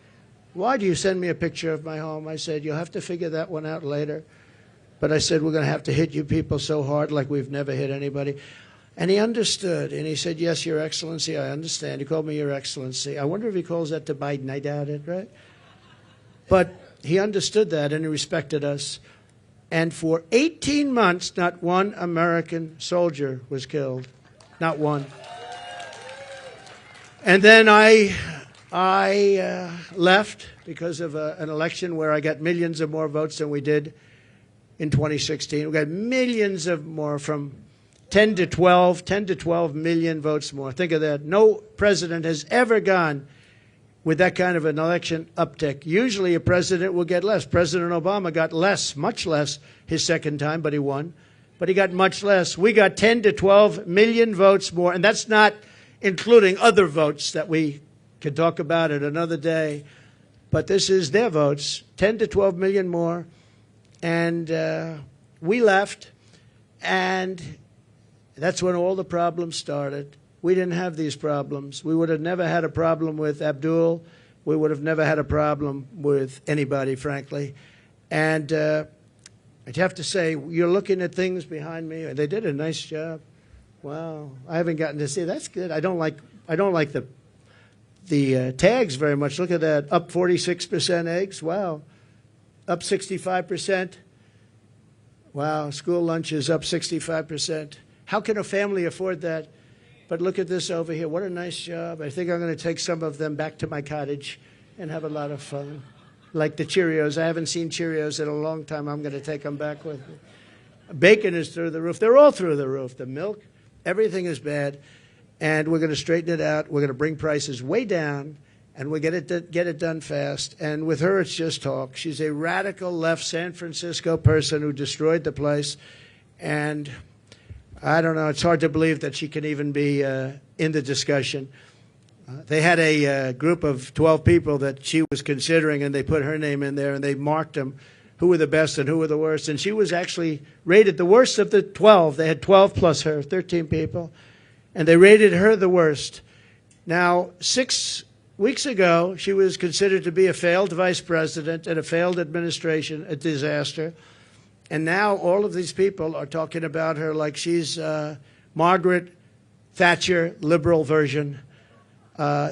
Why do you send me a picture of my home? I said, you'll have to figure that one out later. But I said, we're going to have to hit you people so hard like we've never hit anybody. And he understood. And he said, yes, Your Excellency, I understand. He called me Your Excellency. I wonder if he calls that to Biden. I doubt it, right? But he understood that, and he respected us. And for 18 months, not one American soldier was killed. Not one. And then I left because of an election where I got millions of more votes than we did in 2016. We got millions of more, from 10 to 12 million votes more. Think of that. No president has ever gone with that kind of an election uptick. Usually a president will get less. President Obama got less, much less, his second time, but he won. But he got much less. We got 10 to 12 million votes more, and that's not including other votes that we can talk about it another day. But this is their votes, 10 to 12 million more. And we left, and that's when all the problems started. We didn't have these problems. We would have never had a problem with Abdul. We would have never had a problem with anybody, frankly. And I'd have to say, you're looking at things behind me. They did a nice job. Wow, I haven't gotten to see. That's good. I don't like the tags very much. Look at that. Up 46% eggs. Wow. Up 65%. Wow. School lunch is up 65%. How can a family afford that? But look at this over here. What a nice job. I think I'm going to take some of them back to my cottage and have a lot of fun. like the Cheerios. I haven't seen Cheerios in a long time. I'm going to take them back with me. Bacon is through the roof. They're all through the roof. The milk, everything is bad. And we're going to straighten it out. We're going to bring prices way down, and we'll get it done fast. And with her, it's just talk. She's a radical left San Francisco person who destroyed the place. And I don't know. It's hard to believe that she can even be in the discussion. They had a group of 12 people that she was considering, and they put her name in there, and they marked them, who were the best and who were the worst. And she was actually rated the worst of the 12. They had 12 plus her, 13 people, and they rated her the worst. Now, 6 weeks ago, she was considered to be a failed vice president and a failed administration, a disaster. And now all of these people are talking about her like she's Margaret Thatcher, liberal version.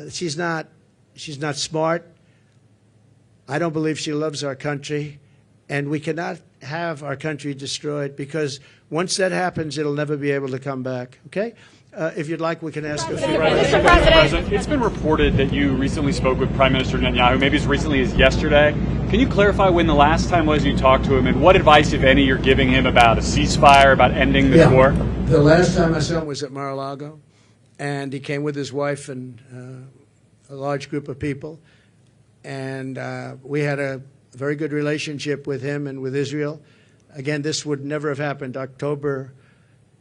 She's not smart. I don't believe she loves our country. And we cannot have our country destroyed, because once that happens, it'll never be able to come back. Okay? If you'd like, we can ask a few questions. Mr. President, it's been reported that you recently spoke with Prime Minister Netanyahu, maybe as recently as yesterday. Can you clarify when the last time was you talked to him, and what advice, if any, you're giving him about a ceasefire, about ending this war? The last time I saw him was at Mar-a-Lago, and he came with his wife and a large group of people. And we had a very good relationship with him and with Israel. Again, this would never have happened. October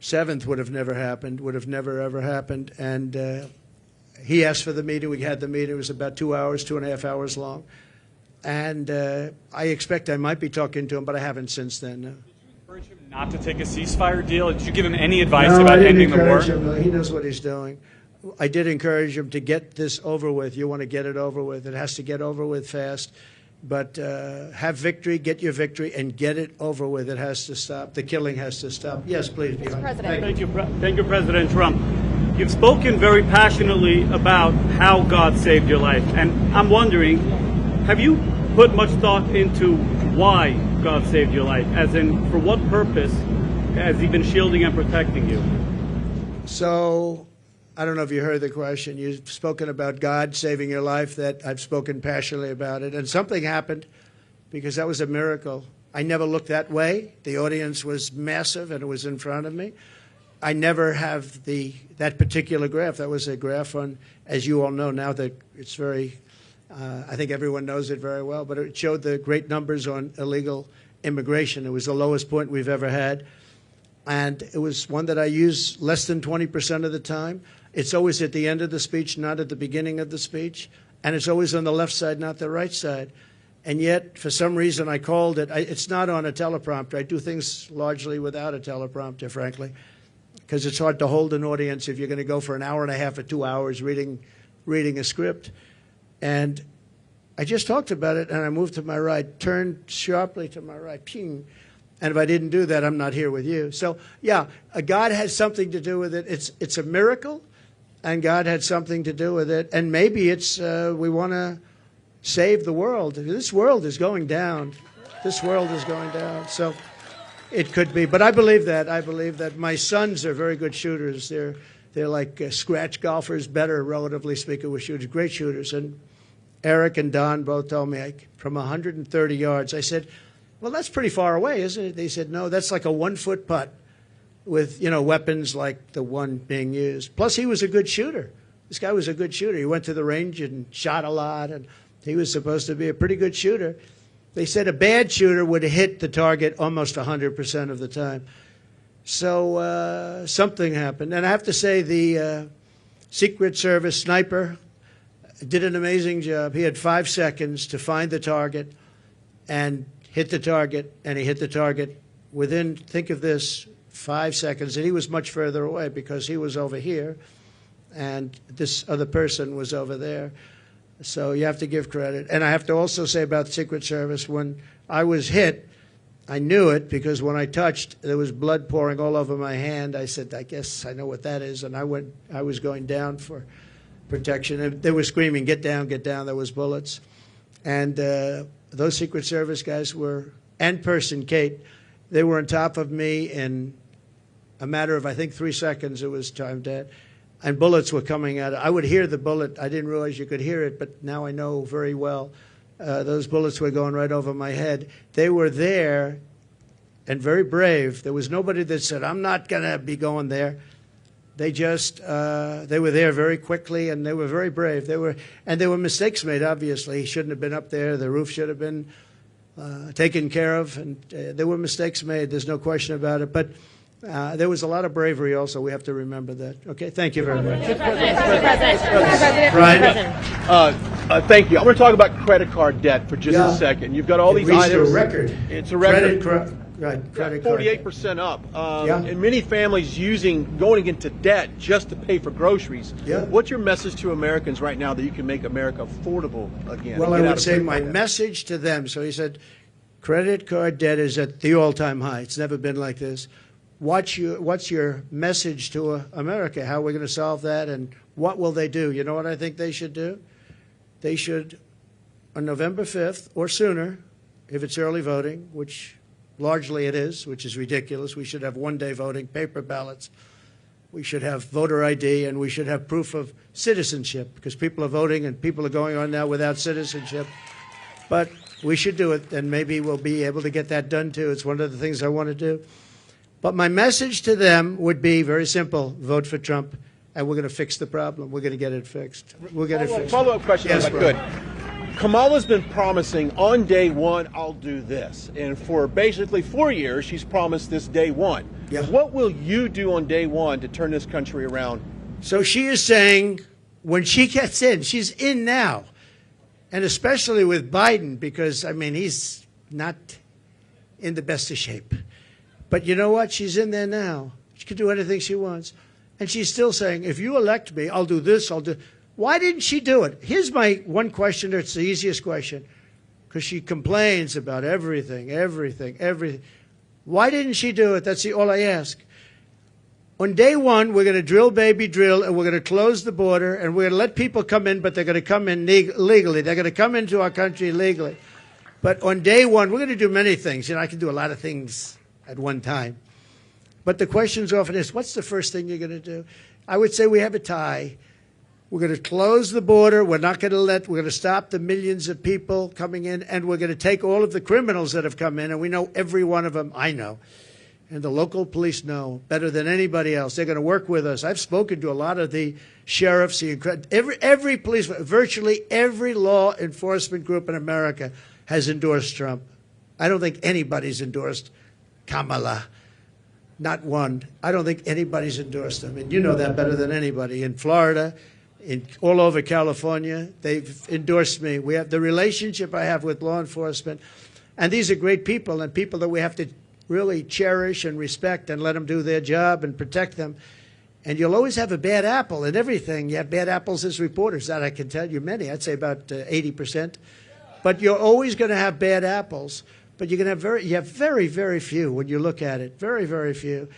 7th would have never happened, would have never, ever happened. And he asked for the meeting. We had the meeting. It was about 2 hours, 2.5 hours long. And I expect I might be talking to him, but I haven't since then. No. Did you encourage him not to take a ceasefire deal? Did you give him any advice about ending the war? Him. He knows what he's doing. I did encourage him to get this over with. You want to get it over with. It has to get over with fast. But have victory, get your victory, and get it over with. It has to stop. The killing has to stop. Yes, please. Mr. President. Thank you, President Trump. You've spoken very passionately about how God saved your life. And I'm wondering, have you put much thought into why God saved your life? As in, for what purpose has he been shielding and protecting you? So, I don't know if you heard the question. You've spoken about God saving your life. That I've spoken passionately about it. And something happened, because that was a miracle. I never looked that way. The audience was massive, and it was in front of me. I never have that particular graph. That was a graph on, as you all know now, that it's very, I think everyone knows it very well, but it showed the great numbers on illegal immigration. It was the lowest point we've ever had. And it was one that I use less than 20% of the time. It's always at the end of the speech, not at the beginning of the speech. And it's always on the left side, not the right side. And yet, for some reason, I called it. It's not on a teleprompter. I do things largely without a teleprompter, frankly, because it's hard to hold an audience if you're going to go for an hour and a half or 2 hours reading a script. And I just talked about it, and I moved to my right, turned sharply to my right, ping. And if I didn't do that, I'm not here with you. So, yeah, God has something to do with it. It's a miracle, and God had something to do with it. And maybe it's we want to save the world. This world is going down. This world is going down. So it could be. But I believe that. I believe that my sons are very good shooters. They're like scratch golfers, better, relatively speaking, with shooters, great shooters. And Eric and Don both told me from 130 yards. I said, well, that's pretty far away, isn't it? They said, no, that's like a 1-foot putt with, weapons like the one being used. Plus, he was a good shooter. This guy was a good shooter. He went to the range and shot a lot, and he was supposed to be a pretty good shooter. They said a bad shooter would hit the target almost 100% of the time. So something happened. And I have to say the Secret Service sniper did an amazing job. He had 5 seconds to find the target and hit the target, and he hit the target within, think of this, 5 seconds. And he was much further away because he was over here, and this other person was over there. So you have to give credit. And I have to also say about the Secret Service, when I was hit, I knew it because when I touched, there was blood pouring all over my hand. I said, I guess I know what that is. And I was going down for protection. And they were screaming, get down, get down. There was bullets. And those Secret Service guys were, and person, Kate, they were on top of me in a matter of, I think, 3 seconds. It was time dead. And bullets were coming out. I would hear the bullet. I didn't realize you could hear it, but now I know very well. those bullets were going right over my head. They were there and very brave. There was nobody that said, I'm not going to be going there. They just, they were there very quickly, and they were very brave. There were mistakes made, obviously. He shouldn't have been up there. The roof should have been taken care of, and there were mistakes made. There's no question about it. But there was a lot of bravery also. We have to remember that. Okay, thank you very much. Mr. Thank you. I'm going to talk about credit card debt for just a second. You've got all these reached items. a record. It's a record. Credit 48% up. Yeah. And many families going into debt just to pay for groceries. Yeah. What's your message to Americans right now that you can make America affordable again? Well, I would say my message to them. So he said, credit card debt is at the all-time high. It's never been like this. What's your message to America? How are we going to solve that, and what will they do? You know what I think they should do? They should, on November 5th or sooner, if it's early voting, which largely it is, which is ridiculous. We should have one-day voting, paper ballots. We should have voter ID, and we should have proof of citizenship, because people are voting and people are going on now without citizenship. But we should do it, and maybe we'll be able to get that done too. It's one of the things I want to do. But my message to them would be very simple: vote for Trump, and we're going to fix the problem. We're going to get it fixed. We'll get it fixed. Follow-up question, yes, if I could. Kamala's been promising on day one, I'll do this. And for basically 4 years, she's promised this day one. Yeah. What will you do on day one to turn this country around? So she is saying when she gets in, she's in now. And especially with Biden, because, I mean, he's not in the best of shape. But you know what? She's in there now. She can do anything she wants. And she's still saying, if you elect me, I'll do this, I'll do... Why didn't she do it? Here's my one question. It's the easiest question, because she complains about everything. Why didn't she do it? That's all I ask. On day one, we're going to drill, baby, drill, and we're going to close the border, and we're going to let people come in, but they're going to come in legally. They're going to come into our country legally. But on day one, we're going to do many things. You know, I can do a lot of things at one time. But the questions often is, what's the first thing you're going to do? I would say we have a tie. We're going to close the border. We're going to stop the millions of people coming in, and we're going to take all of the criminals that have come in, and we know every one of them. I know. And the local police know better than anybody else. They're going to work with us. I've spoken to a lot of the sheriffs, every police, virtually every law enforcement group in America has endorsed Trump. I don't think anybody's endorsed Kamala. Not one. I don't think anybody's endorsed him. And you know that better than anybody. In Florida, all over California, they've endorsed me. We have the relationship I have with law enforcement. And these are great people, and people that we have to really cherish and respect and let them do their job and protect them. And you'll always have a bad apple in everything. You have bad apples as reporters. That I can tell you many. I'd say about 80%. But you're always going to have bad apples. But you have very, very few when you look at it. Very, very few.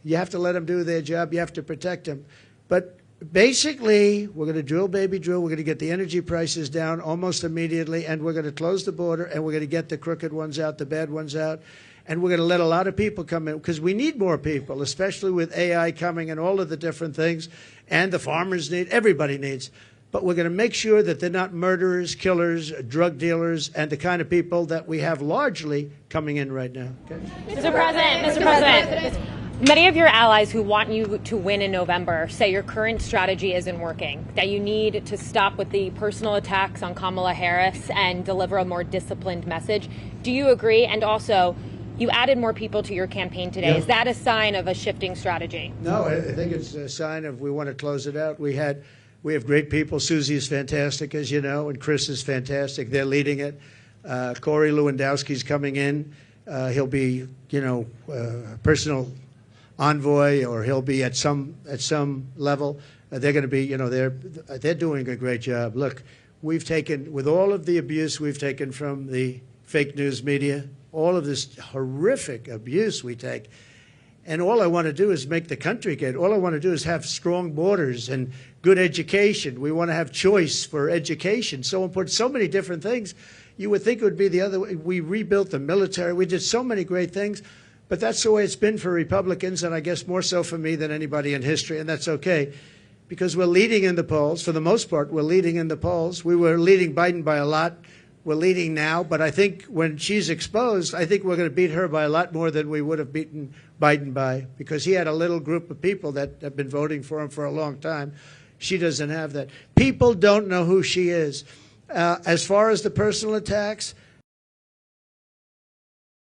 You have to let them do their job. You have to protect them. But basically, we're going to drill, baby, drill. We're going to get the energy prices down almost immediately, and we're going to close the border, and we're going to get the crooked ones out, the bad ones out, and we're going to let a lot of people come in, because we need more people, especially with AI coming and all of the different things, and the farmers need, everybody needs. But we're going to make sure that they're not murderers, killers, drug dealers, and the kind of people that we have largely coming in right now. Okay? Mr. President, many of your allies who want you to win in November say your current strategy isn't working, that you need to stop with the personal attacks on Kamala Harris and deliver a more disciplined message. Do you agree? And also, you added more people to your campaign today. Yeah. Is that a sign of a shifting strategy? No, I think it's a sign of we want to close it out. We have great people. Susie is fantastic, as you know, and Chris is fantastic. They're leading it. Corey Lewandowski's coming in. He'll be, personal envoy, or he'll be at some level. They're going to be, they're doing a great job. Look, we've taken, with all of the abuse we've taken from the fake news media, all of this horrific abuse we take, and all I want to do is make the country good. All I want to do is have strong borders and good education. We want to have choice for education. So important, so many different things. You would think it would be the other way. We rebuilt the military. We did so many great things. But that's the way it's been for Republicans, and I guess more so for me than anybody in history, and that's okay, because we're leading in the polls. For the most part, we're leading in the polls. We were leading Biden by a lot we're leading now, but I think when she's exposed, I think we're going to beat her by a lot more than we would have beaten Biden by, because he had a little group of people that have been voting for him for a long time. She doesn't have that. People don't know who she is. As far as the personal attacks,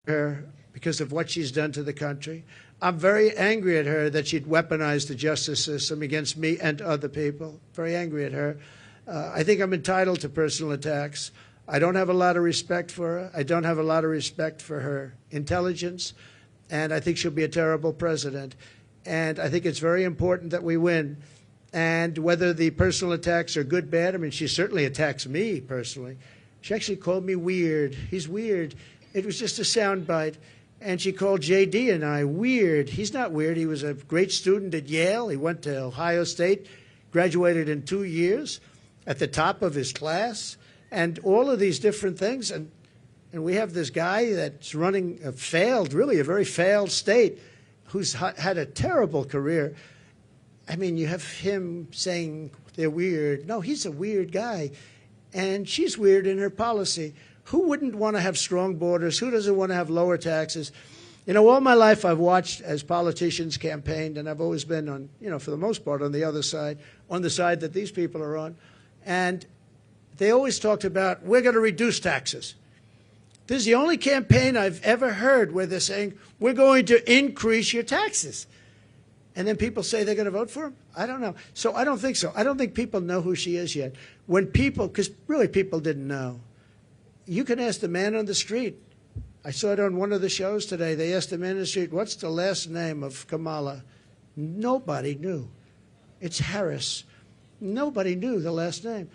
her because of what she's done to the country. I'm very angry at her that she'd weaponized the justice system against me and other people. Very angry at her. I think I'm entitled to personal attacks. I don't have a lot of respect for her. I don't have a lot of respect for her intelligence, and I think she'll be a terrible president. And I think it's very important that we win. And whether the personal attacks are good, bad, I mean, she certainly attacks me personally. She actually called me weird. He's weird. It was just a soundbite. And she called J.D. and I weird. He's not weird. He was a great student at Yale. He went to Ohio State, graduated in 2 years, at the top of his class, and all of these different things. And we have this guy that's running a very failed state, who's had a terrible career. I mean, you have him saying they're weird. No, he's a weird guy. And she's weird in her policy. Who wouldn't want to have strong borders? Who doesn't want to have lower taxes? You know, all my life I've watched as politicians campaigned, and I've always been on, you know, for the most part on the other side, on the side that these people are on. And they always talked about, we're going to reduce taxes. This is the only campaign I've ever heard where they're saying, we're going to increase your taxes. And then people say they're going to vote for him? I don't know. So I don't think so. I don't think people know who she is yet. When people, because really people didn't know. You can ask the man on the street. I saw it on one of the shows today. They asked the man on the street, what's the last name of Kamala? Nobody knew. It's Harris. Nobody knew the last name.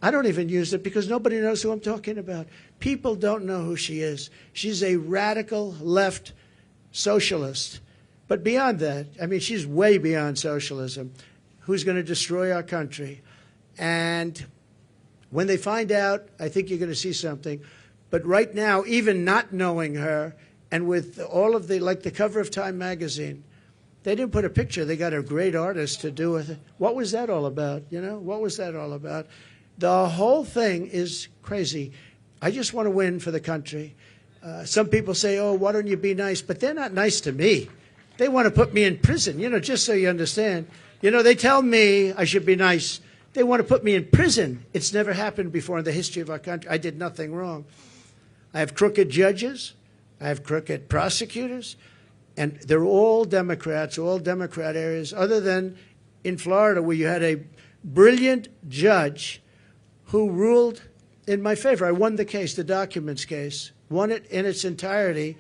I don't even use it because nobody knows who I'm talking about. People don't know who she is. She's a radical left socialist. But beyond that, I mean, she's way beyond socialism, who's going to destroy our country. And when they find out, I think you're going to see something. But right now, even not knowing her, and with all of the, like the cover of Time magazine, they didn't put a picture. They got a great artist to do it. What was that all about? You know, what was that all about? The whole thing is crazy. I just want to win for the country. Some people say, oh, why don't you be nice? But they're not nice to me. They want to put me in prison, you know, just so you understand. You know, they tell me I should be nice. They want to put me in prison. It's never happened before in the history of our country. I did nothing wrong. I have crooked judges. I have crooked prosecutors. And they're all Democrats, all Democrat areas, other than in Florida, where you had a brilliant judge who ruled in my favor. I won the case, the documents case, won it in its entirety.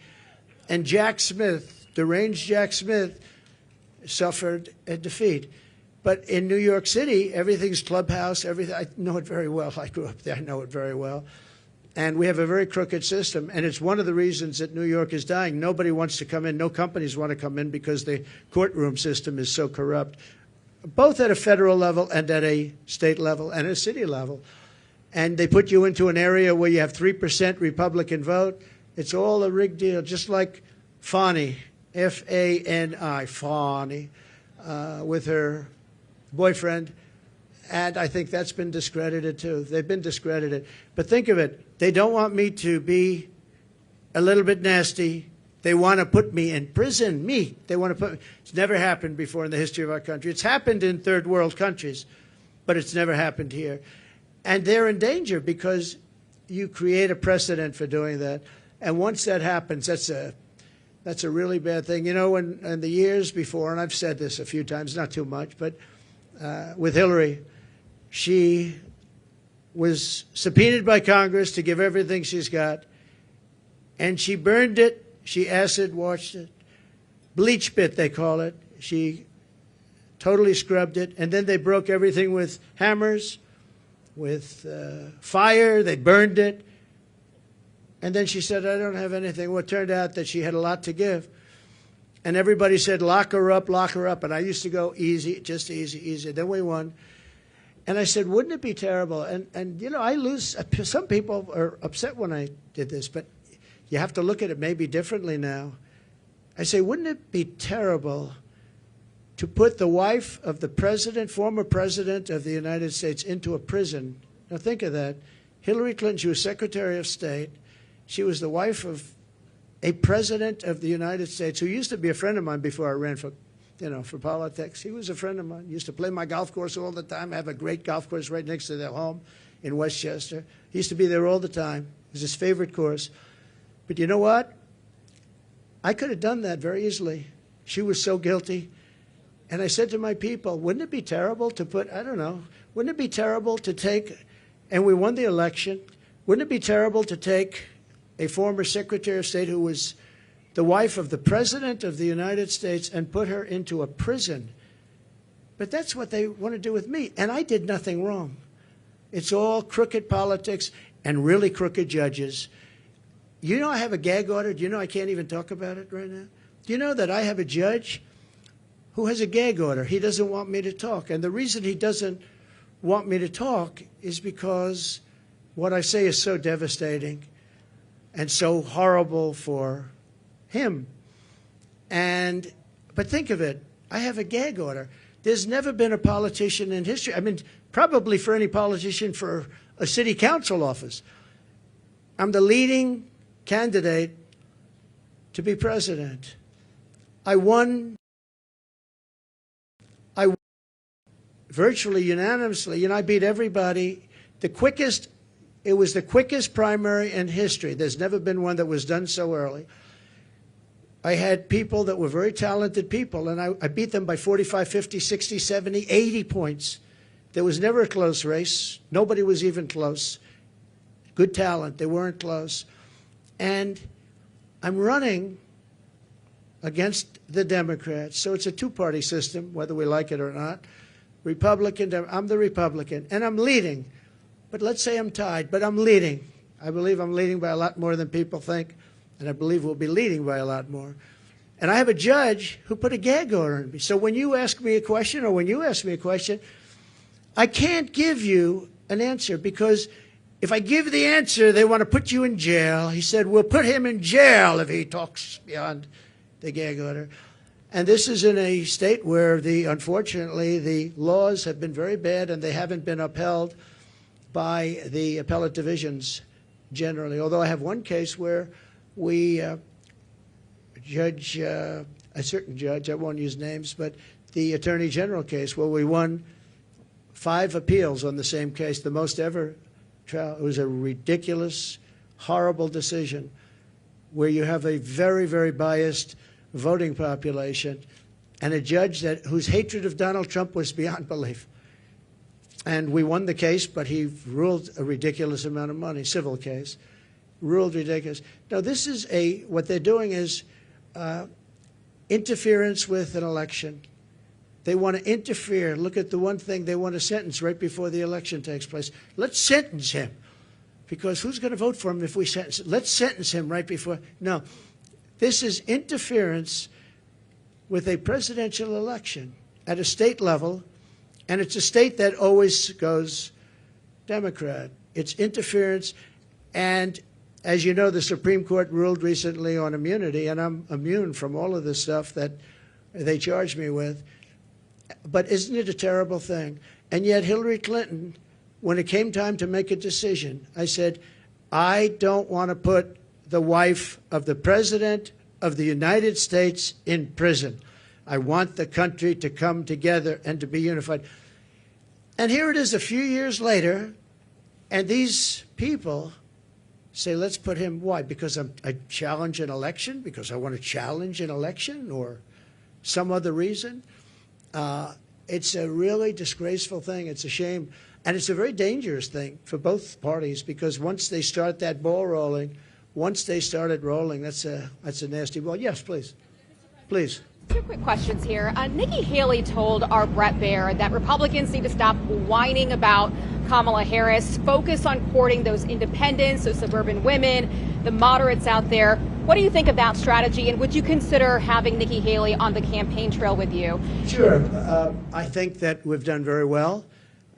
And Jack Smith, deranged Jack Smith, suffered a defeat. But in New York City, everything's clubhouse, everything. I know it very well. I grew up there. I know it very well. And we have a very crooked system. And it's one of the reasons that New York is dying. Nobody wants to come in. No companies want to come in because the courtroom system is so corrupt, both at a federal level and at a state level and a city level. And they put you into an area where you have 3% Republican vote. It's all a rigged deal, just like Fani, F-A-N-I, Fani, with her boyfriend. And I think that's been discredited, too. They've been discredited. But think of it. They don't want me to be a little bit nasty. They want to put me in prison. Me. They want to put me. It's never happened before in the history of our country. It's happened in third world countries, but it's never happened here. And they're in danger because you create a precedent for doing that. And once that happens, that's a really bad thing. You know, in the years before, and I've said this a few times, not too much, but with Hillary, she was subpoenaed by Congress to give everything she's got, and she burned it. She acid washed it, bleach bit they call it. She totally scrubbed it, and then they broke everything with hammers, with fire. They burned it. And then she said, I don't have anything. Well, it turned out that she had a lot to give. And everybody said, lock her up, lock her up. And I used to go easy, just easy, easy. Then we won. And I said, wouldn't it be terrible? And you know, I lose. Some people are upset when I did this, but you have to look at it maybe differently now. I say, wouldn't it be terrible to put the wife of the president, former president of the United States, into a prison? Now think of that. Hillary Clinton, she was Secretary of State. She was the wife of a president of the United States who used to be a friend of mine before I ran for politics. He was a friend of mine. He used to play my golf course all the time. I have a great golf course right next to their home in Westchester. He used to be there all the time. It was his favorite course. But you know what? I could have done that very easily. She was so guilty. And I said to my people, wouldn't it be terrible to put, I don't know, wouldn't it be terrible to take, and we won the election, wouldn't it be terrible to take a former Secretary of State who was the wife of the President of the United States and put her into a prison? But that's what they want to do with me. And I did nothing wrong. It's all crooked politics and really crooked judges. You know I have a gag order. Do you know I can't even talk about it right now? Do you know that I have a judge who has a gag order? He doesn't want me to talk. And the reason he doesn't want me to talk is because what I say is so devastating and so horrible for him. But think of it. I have a gag order. There's never been a politician in history, I mean, probably for any politician for a city council office. I'm the leading candidate to be president. I won virtually unanimously. You know, I beat everybody. It was the quickest primary in history. There's never been one that was done so early. I had people that were very talented people, and I beat them by 45, 50, 60, 70, 80 points. There was never a close race. Nobody was even close. Good talent. They weren't close. And I'm running against the Democrats. So it's a two-party system, whether we like it or not. Republican, I'm the Republican, and I'm leading. But let's say I'm tied, but I'm leading. I believe I'm leading by a lot more than people think, and I believe we'll be leading by a lot more. And I have a judge who put a gag order on me. So when you ask me a question, or when you ask me a question, I can't give you an answer, because if I give the answer, they want to put you in jail. He said, we'll put him in jail if he talks beyond the gag order. And this is in a state where, unfortunately, the laws have been very bad, and they haven't been upheld by the appellate divisions generally. Although I have one case where we a certain judge, I won't use names, but the Attorney General case where we won 5 appeals on the same case, the most ever trial. It was a ridiculous, horrible decision where you have a very, very biased voting population and a judge whose hatred of Donald Trump was beyond belief. And we won the case, but he ruled a ridiculous amount of money, civil case, ruled ridiculous. Now, this is what they're doing is interference with an election. They want to interfere. Look at the one thing they want to sentence right before the election takes place. Let's sentence him, because who's going to vote for him if we sentence him? Let's sentence him right before. No, this is interference with a presidential election at a state level. And it's a state that always goes Democrat. It's interference. And as you know, the Supreme Court ruled recently on immunity, and I'm immune from all of this stuff that they charge me with. But isn't it a terrible thing? And yet Hillary Clinton, when it came time to make a decision, I said, I don't want to put the wife of the President of the United States in prison. I want the country to come together and to be unified. And here it is a few years later, and these people say, let's put him, why? Because I challenge an election? Because I want to challenge an election, or some other reason? It's a really disgraceful thing. It's a shame. And it's a very dangerous thing for both parties, because once they start that ball rolling, once they started rolling, that's a nasty ball. Yes, please. Please. 2 quick questions here. Nikki Haley told our Brett Baer that Republicans need to stop whining about Kamala Harris, focus on courting those independents, those suburban women, the moderates out there. What do you think of that strategy, and would you consider having Nikki Haley on the campaign trail with you? Sure. I think that we've done very well.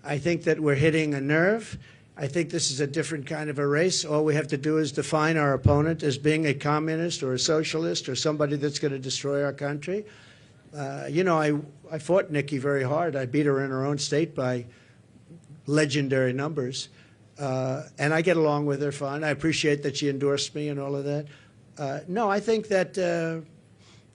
I think that we're hitting a nerve. I think this is a different kind of a race. All we have to do is define our opponent as being a communist or a socialist or somebody that's going to destroy our country. You know, I fought Nikki very hard. I beat her in her own state by legendary numbers. And I get along with her fine. I appreciate that she endorsed me and all of that. No, I think that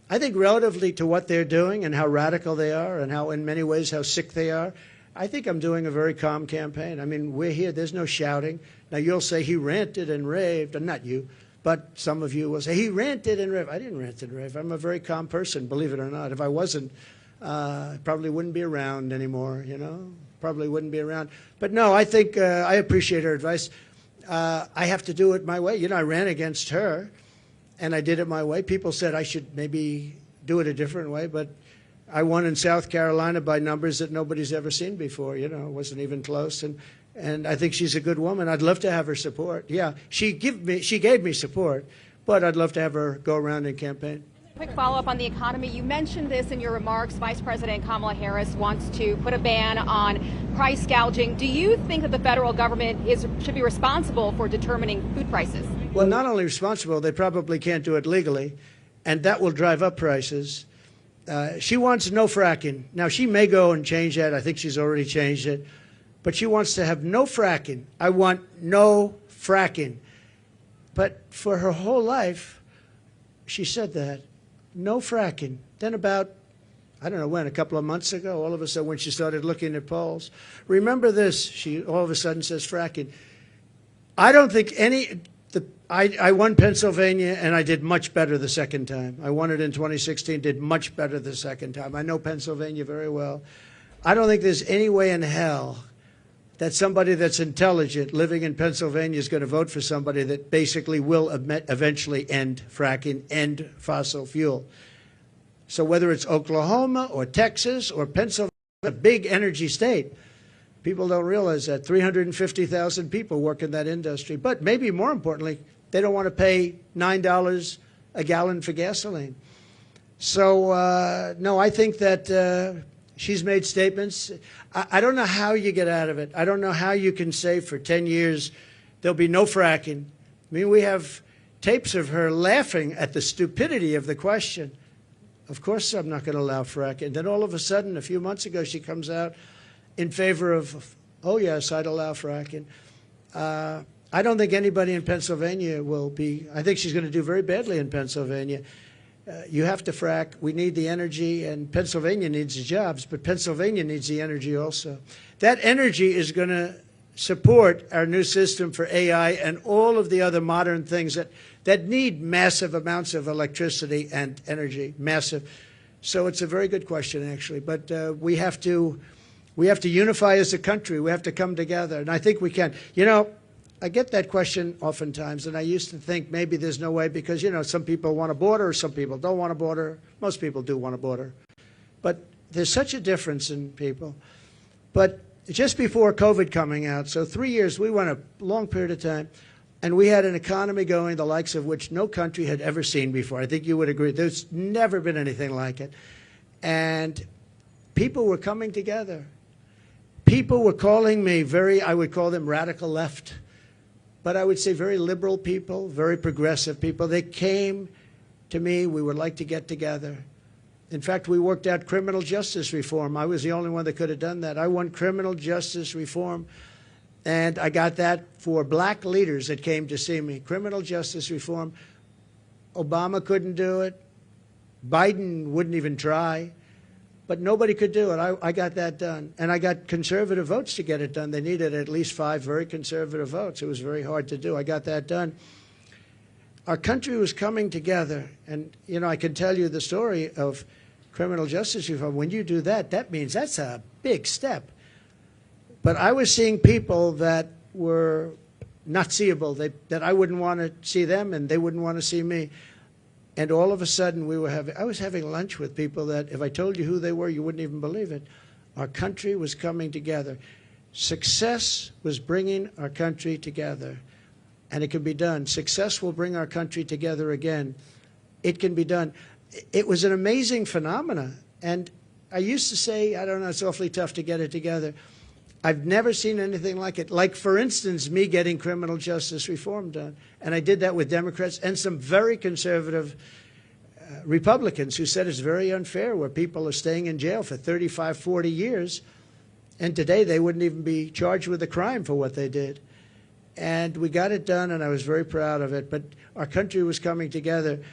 I think relatively to what they're doing and how radical they are and how, in many ways, how sick they are, I think I'm doing a very calm campaign. I mean, we're here. There's no shouting. Now, you'll say he ranted and raved, and not you, but some of you will say he ranted and raved. I didn't rant and rave. I'm a very calm person, believe it or not. If I wasn't, I probably wouldn't be around anymore, you know, probably wouldn't be around. But no, I think I appreciate her advice. I have to do it my way. You know, I ran against her, and I did it my way. People said I should maybe do it a different way, but I won in South Carolina by numbers that nobody's ever seen before. You know, it wasn't even close. And I think she's a good woman. I'd love to have her support. Yeah, she gave me support, but I'd love to have her go around and campaign. Quick follow-up on the economy. You mentioned this in your remarks. Vice President Kamala Harris wants to put a ban on price gouging. Do you think that the federal government should be responsible for determining food prices? Well, not only responsible, they probably can't do it legally, and that will drive up prices. She wants no fracking. Now, she may go and change that. I think she's already changed it. But she wants to have no fracking. I want no fracking. But for her whole life, she said that. No fracking. Then about, I don't know when, a couple of months ago, all of a sudden when she started looking at polls, remember this, she all of a sudden says fracking. I don't think I won Pennsylvania, and I did much better the second time. I won it in 2016, did much better the second time. I know Pennsylvania very well. I don't think there's any way in hell that somebody that's intelligent living in Pennsylvania is going to vote for somebody that basically will eventually end fracking, end fossil fuel. So whether it's Oklahoma or Texas or Pennsylvania, a big energy state, people don't realize that 350,000 people work in that industry. But maybe more importantly, they don't want to pay $9 a gallon for gasoline. So, no, I think that she's made statements. I don't know how you get out of it. I don't know how you can say for 10 years there'll be no fracking. I mean, we have tapes of her laughing at the stupidity of the question. Of course I'm not going to allow fracking. Then all of a sudden, a few months ago, she comes out in favor of, oh, yes, I'd allow fracking. I don't think anybody in Pennsylvania will be. I think she's going to do very badly in Pennsylvania. You have to frack. We need the energy, and Pennsylvania needs the jobs, but Pennsylvania needs the energy also. That energy is going to support our new system for AI and all of the other modern things that need massive amounts of electricity and energy, massive. So it's a very good question, actually. But we have to unify as a country. We have to come together, and I think we can. You know, I get that question oftentimes, and I used to think maybe there's no way because, you know, some people want a border, some people don't want a border. Most people do want a border. But there's such a difference in people. But just before COVID coming out, so 3 years, we went a long period of time, and we had an economy going the likes of which no country had ever seen before. I think you would agree. There's never been anything like it. And people were coming together. People were calling me I would call them radical left. But I would say very liberal people, very progressive people. They came to me. We would like to get together. In fact, we worked out criminal justice reform. I was the only one that could have done that. I won criminal justice reform, and I got that for black leaders that came to see me. Criminal justice reform. Obama couldn't do it. Biden wouldn't even try. But nobody could do it. I got that done. And I got conservative votes to get it done. They needed at least 5 very conservative votes. It was very hard to do. I got that done. Our country was coming together. And, you know, I can tell you the story of criminal justice reform. When you do that, that means that's a big step. But I was seeing people that were not seeable, that I wouldn't want to see them and they wouldn't want to see me. And all of a sudden, I was having lunch with people that, if I told you who they were, you wouldn't even believe it. Our country was coming together. Success was bringing our country together. And it can be done. Success will bring our country together again. It can be done. It was an amazing phenomenon. And I used to say, I don't know, it's awfully tough to get it together. I've never seen anything like it. Like, for instance, me getting criminal justice reform done. And I did that with Democrats and some very conservative Republicans who said it's very unfair where people are staying in jail for 35, 40 years. And today they wouldn't even be charged with a crime for what they did. And we got it done, and I was very proud of it. But our country was coming together.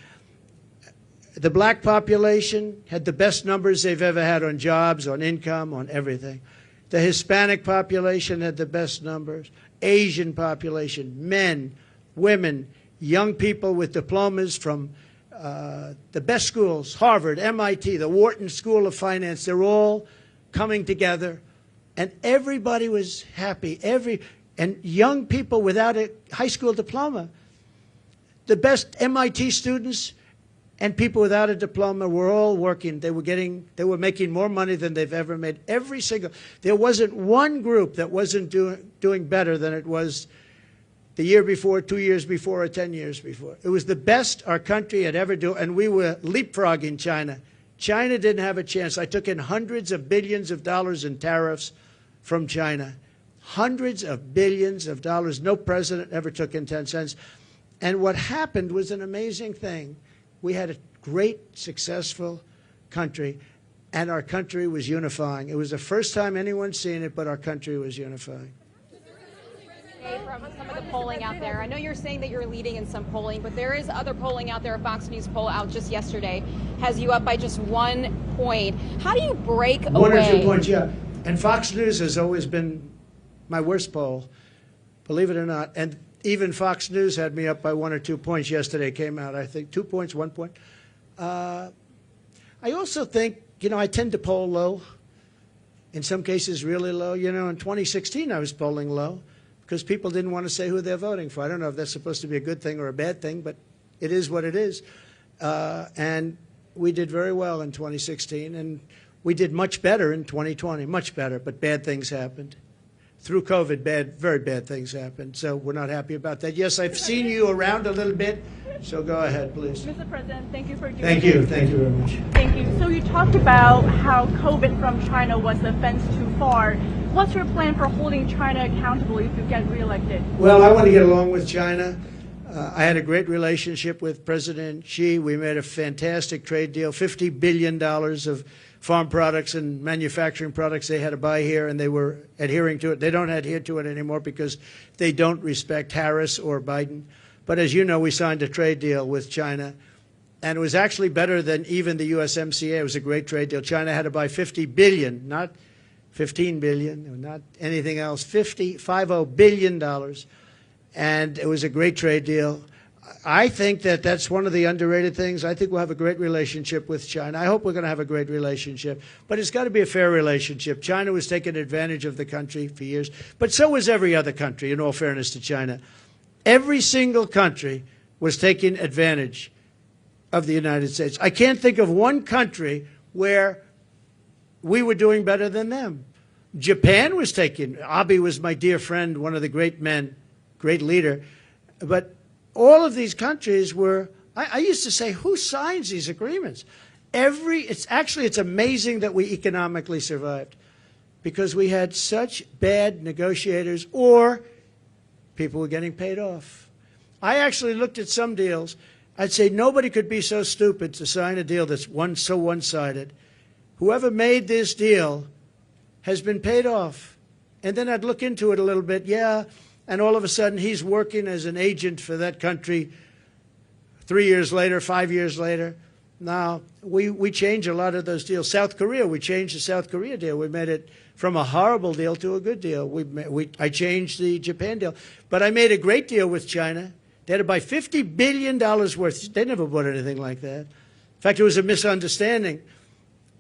The black population had the best numbers they've ever had on jobs, on income, on everything. The Hispanic population had the best numbers. Asian population, men, women, young people with diplomas from the best schools, Harvard, MIT, the Wharton School of Finance, they're all coming together. And everybody was happy. And young people without a high school diploma. The best MIT students and people without a diploma were all working. They were making more money than they've ever made. There wasn't one group that wasn't doing better than it was the year before, 2 years before, or 10 years before. It was the best our country had ever done, and we were leapfrogging China. China didn't have a chance. I took in hundreds of billions of dollars in tariffs from China. Hundreds of billions of dollars. No president ever took in 10 cents. And what happened was an amazing thing. We had a great, successful country, and our country was unifying. It was the first time anyone's seen it, but our country was unifying. From some of the polling out there, I know you're saying that you're leading in some polling, but there is other polling out there. A Fox News poll out just yesterday has you up by just 1 point. How do you break away? 1 or 2 points, yeah. And Fox News has always been my worst poll, believe it or not. And even Fox News had me up by 1 or 2 points yesterday. Came out, I think, 2 points, 1 point. I also think, I tend to poll low. In some cases, really low. In 2016, I was polling low because people didn't want to say who they're voting for. I don't know if that's supposed to be a good thing or a bad thing, but it is what it is. And we did very well in 2016, and we did much better in 2020, much better, but bad things happened. Through COVID, very bad things happened, so we're not happy about that. Yes, I've seen you around a little bit, so go ahead, please. Mr. President, thank you for doing Thank you very much. Thank you. So you talked about how COVID from China was a fence too far. What's your plan for holding China accountable if you get reelected? Well, I want to get along with China. I had a great relationship with President Xi. We made a fantastic trade deal, $50 billion of farm products and manufacturing products they had to buy here, and they were adhering to it. They don't adhere to it anymore because they don't respect Harris or Biden. But as you know, we signed a trade deal with China, and it was actually better than even the USMCA. It was a great trade deal. China had to buy $50 billion, not $15 billion, not anything else, $50 billion. And it was a great trade deal. I think that that's one of the underrated things. I think we'll have a great relationship with China. I hope we're going to have a great relationship. But it's got to be a fair relationship. China was taking advantage of the country for years. But so was every other country, in all fairness to China. Every single country was taking advantage of the United States. I can't think of one country where we were doing better than them. Japan was taking, Abe was my dear friend, one of the great men, great leader. But all of these countries were, I used to say, who signs these agreements? It's amazing that we economically survived because we had such bad negotiators or people were getting paid off. I actually looked at some deals. I'd say nobody could be so stupid to sign a deal that's so one-sided. Whoever made this deal has been paid off. And then I'd look into it a little bit, and all of a sudden he's working as an agent for that country 3 years later, 5 years later. Now, we changed a lot of those deals. South Korea, we changed the South Korea deal. We made it from a horrible deal to a good deal. I changed the Japan deal. But I made a great deal with China. They had to buy $50 billion worth. They never bought anything like that. In fact, it was a misunderstanding.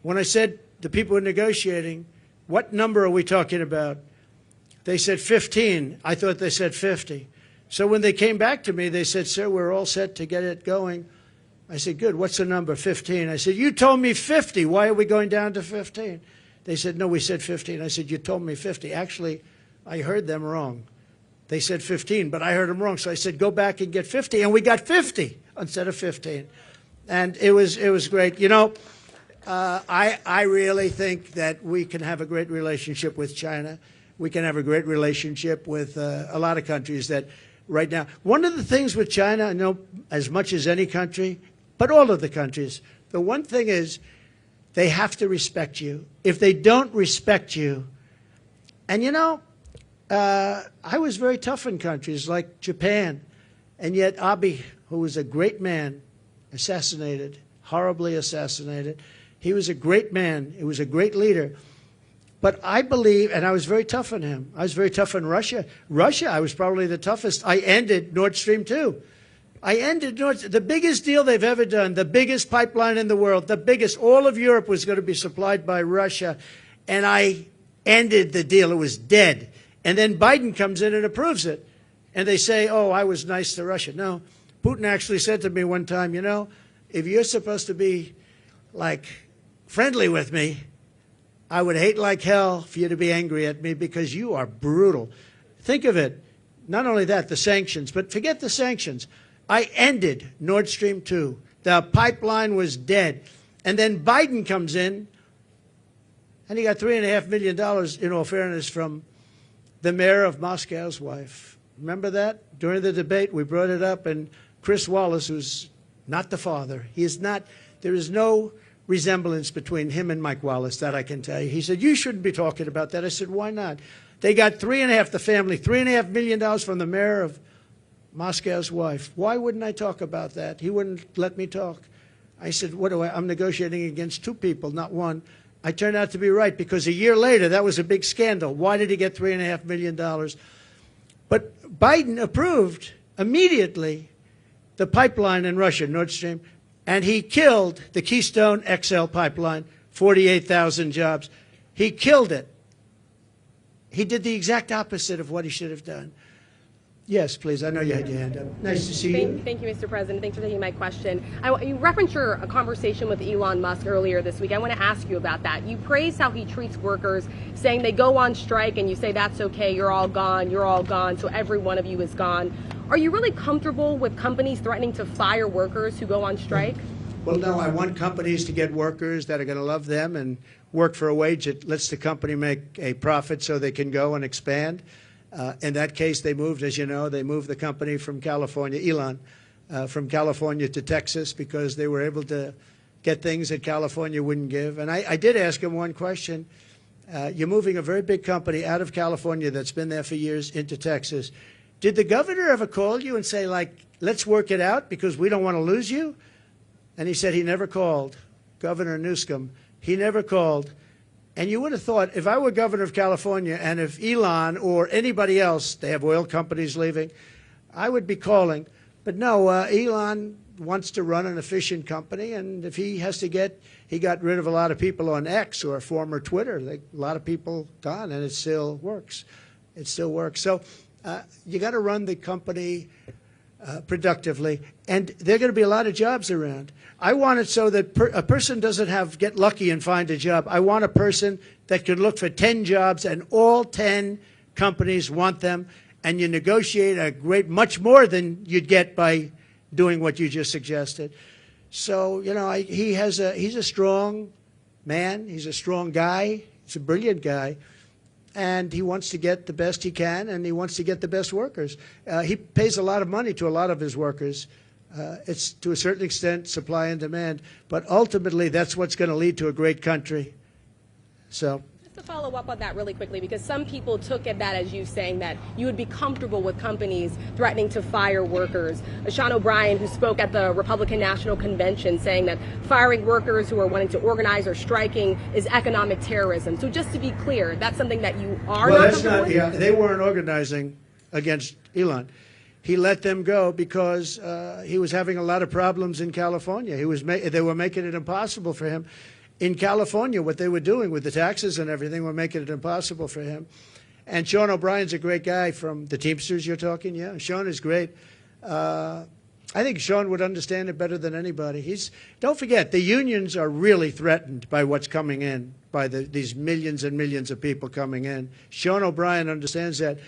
When I said the people were negotiating, what number are we talking about? They said 15. I thought they said 50. So when they came back to me, they said, sir, we're all set to get it going. I said, good, what's the number? 15. I said, you told me 50. Why are we going down to 15? They said, no, we said 15. I said, you told me 50. Actually, I heard them wrong. They said 15, but I heard them wrong. So I said, go back and get 50. And we got 50 instead of 15. And it was great. You know, I really think that we can have a great relationship with China. We can have a great relationship with a lot of countries that right now. One of the things with China, I know as much as any country, but all of the countries, the one thing is they have to respect you. If they don't respect you, and you know, I was very tough in countries like Japan, and yet Abe, who was a great man, assassinated, horribly assassinated. He was a great man. He was a great leader. But I believe, and I was very tough on him. I was very tough on Russia. Russia, I was probably the toughest. I ended Nord Stream 2. I ended the biggest deal they've ever done, the biggest pipeline in the world, the biggest. All of Europe was going to be supplied by Russia, and I ended the deal. It was dead. And then Biden comes in and approves it. And they say, oh, I was nice to Russia. No, Putin actually said to me one time, you know, if you're supposed to be, like, friendly with me, I would hate like hell for you to be angry at me because you are brutal. Think of it. Not only that, the sanctions, but forget the sanctions. I ended Nord Stream 2. The pipeline was dead. And then Biden comes in, and he got $3.5 million, in all fairness, from the mayor of Moscow's wife. Remember that? During the debate, we brought it up, and Chris Wallace, who's not the father, he is not, there is no resemblance between him and Mike Wallace, that I can tell you. He said, you shouldn't be talking about that. I said, why not? They got the family, $3.5 million from the mayor of Moscow's wife. Why wouldn't I talk about that? He wouldn't let me talk. I said, I'm negotiating against two people, not one. I turned out to be right because a year later, that was a big scandal. Why did he get $3.5 million? But Biden approved immediately the pipeline in Russia, Nord Stream, and he killed the Keystone XL pipeline, 48,000 jobs. He killed it. He did the exact opposite of what he should have done. Yes, please. I know you had your hand up. Nice to see you. Thank you, Mr. President. Thanks for taking my question. You referenced your conversation with Elon Musk earlier this week. I want to ask you about that. You praised how he treats workers, saying they go on strike and you say, that's okay, you're all gone, so every one of you is gone. Are you really comfortable with companies threatening to fire workers who go on strike? Well, no, I want companies to get workers that are going to love them and work for a wage that lets the company make a profit so they can go and expand. In that case, they moved, as you know, they moved the company from California, Elon, from California to Texas because they were able to get things that California wouldn't give. And I did ask him one question. You're moving a very big company out of California that's been there for years into Texas. Did the governor ever call you and say, like, let's work it out because we don't want to lose you? And he said he never called. Governor Newsom, he never called. And you would have thought, if I were governor of California and if Elon or anybody else, they have oil companies leaving, I would be calling. But no, Elon wants to run an efficient company, and if he has to he got rid of a lot of people on X or former Twitter. A lot of people gone, and it still works. It still works. So you got to run the company productively, and there are going to be a lot of jobs around. I want it so that a person doesn't get lucky and find a job. I want a person that can look for 10 jobs, and all 10 companies want them, and you negotiate much more than you'd get by doing what you just suggested. So, you know, he's a strong man. He's a strong guy. He's a brilliant guy. And he wants to get the best he can, and he wants to get the best workers. He pays a lot of money to a lot of his workers. It's, to a certain extent, supply and demand. But ultimately, that's what's going to lead to a great country. So. Just to follow up on that really quickly, because some people took at that as you saying that you would be comfortable with companies threatening to fire workers. Sean O'Brien, who spoke at the Republican National Convention, saying that firing workers who are wanting to organize or striking is economic terrorism. So just to be clear, that's something that you are not comfortable with? Yeah, they weren't organizing against Elon. He let them go because he was having a lot of problems in California. They were making it impossible for him. In California, what they were doing with the taxes and everything were making it impossible for him. And Sean O'Brien's a great guy from the Teamsters you're talking. Yeah, Sean is great. I think Sean would understand it better than anybody. Don't forget, the unions are really threatened by what's coming in, by these millions and millions of people coming in. Sean O'Brien understands that.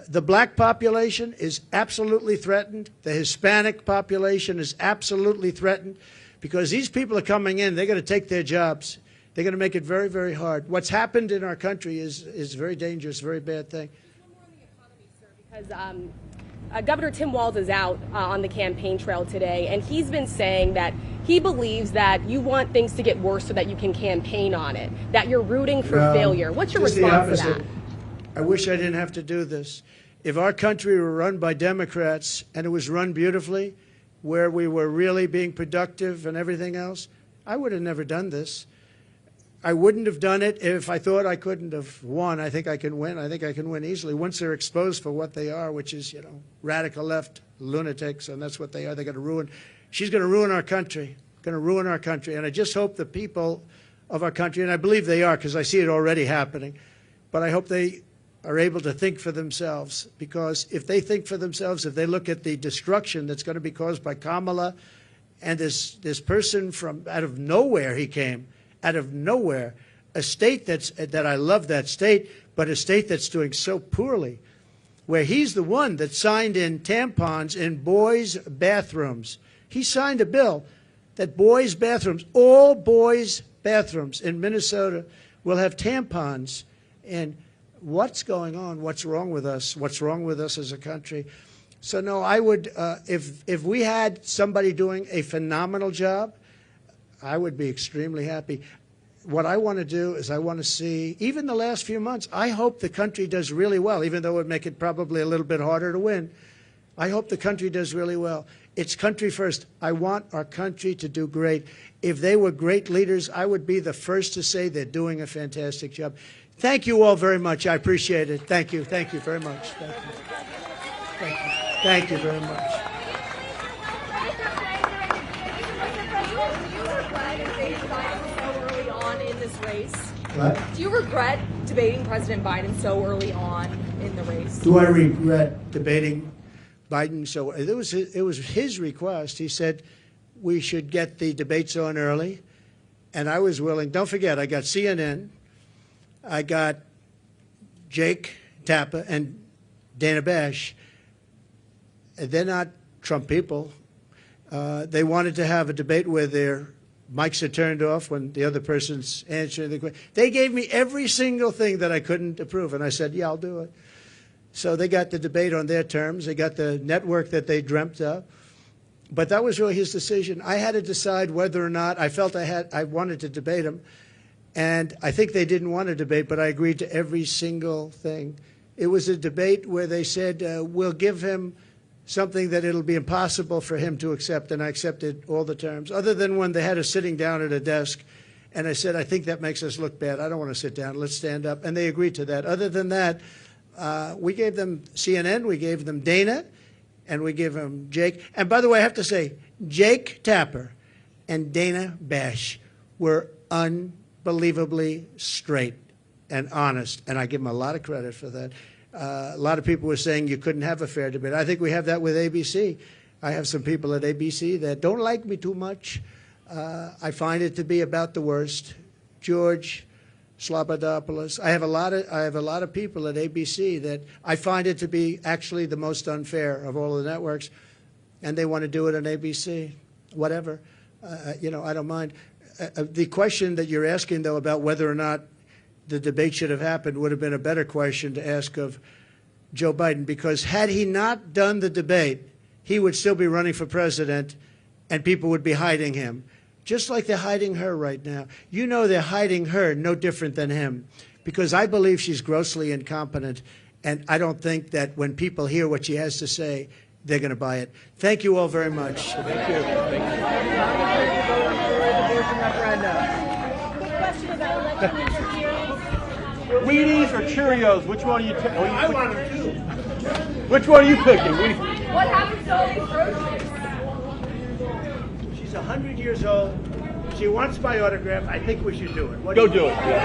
The black population is absolutely threatened. The Hispanic population is absolutely threatened. Because these people are coming in, they're going to take their jobs. They're going to make it very, very hard. What's happened in our country is very dangerous, very bad thing. One more on the economy, sir, because Governor Tim Walz is out on the campaign trail today, and he's been saying that he believes that you want things to get worse so that you can campaign on it, that you're rooting for failure. What's your response to that? I wish I didn't have to do this. If our country were run by Democrats and it was run beautifully, where we were really being productive and everything else, I would have never done this. I wouldn't have done it if I thought I couldn't have won. I think I can win. I think I can win easily once they're exposed for what they are, which is, radical left lunatics, and that's what they are. They're going to ruin. She's going to ruin our country. Going to ruin our country. And I just hope the people of our country, and I believe they are because I see it already happening, but I hope they are able to think for themselves, because if they think for themselves, if they look at the destruction that's going to be caused by Kamala and this person from out of nowhere, he came out of nowhere, a state that I love that state, but a state that's doing so poorly, where he's the one that signed in tampons in boys' bathrooms. He signed a bill that boys' bathrooms, all boys' bathrooms in Minnesota will have tampons. And what's going on? What's wrong with us? What's wrong with us as a country? So no, I would, if we had somebody doing a phenomenal job, I would be extremely happy. What I want to do is I want to see, even the last few months, I hope the country does really well, even though it would make it probably a little bit harder to win. I hope the country does really well. It's country first. I want our country to do great. If they were great leaders, I would be the first to say they're doing a fantastic job. Thank you all very much. I appreciate it. Thank you. Thank you very much. Thank you. Thank you. Thank you very much. What? Do you regret debating President Biden so early on in the race? Do I regret debating Biden? So it was his request. He said we should get the debates on early, and I was willing. Don't forget, I got CNN, I got Jake Tapper and Dana Bash. They're not Trump people. They wanted to have a debate where their mics are turned off when the other person's answering the question. They gave me every single thing that I couldn't approve, and I said, yeah, I'll do it. So they got the debate on their terms. They got the network that they dreamt of. But that was really his decision. I had to decide whether or not I felt I wanted to debate him. And I think they didn't want to debate, but I agreed to every single thing. It was a debate where they said, we'll give him something that it'll be impossible for him to accept, and I accepted all the terms, other than when they had us sitting down at a desk, and I said, I think that makes us look bad. I don't want to sit down. Let's stand up. And they agreed to that. Other than that, we gave them CNN, we gave them Dana, and we gave them Jake. And by the way, I have to say, Jake Tapper and Dana Bash were unbelievably straight and honest, and I give them a lot of credit for that. A lot of people were saying you couldn't have a fair debate. I think we have that with ABC. I have some people at ABC that don't like me too much. I find it to be about the worst. George Slobodopoulos. I have a lot of people at ABC that I find it to be actually the most unfair of all the networks, and they want to do it on ABC. Whatever, I don't mind. The question that you're asking, though, about whether or not the debate should have happened would have been a better question to ask of Joe Biden, because had he not done the debate, he would still be running for president and people would be hiding him, just like they're hiding her right now. You know they're hiding her no different than him, because I believe she's grossly incompetent, and I don't think that when people hear what she has to say, they're going to buy it. Thank you all very much. Thank you. Thank you. Wheaties or Cheerios? Which one are you taking? I want them too. Which one are you picking? What happens to all these groceries? She's 100 years old. She wants my autograph. I think we should do it. Go do it. Yeah.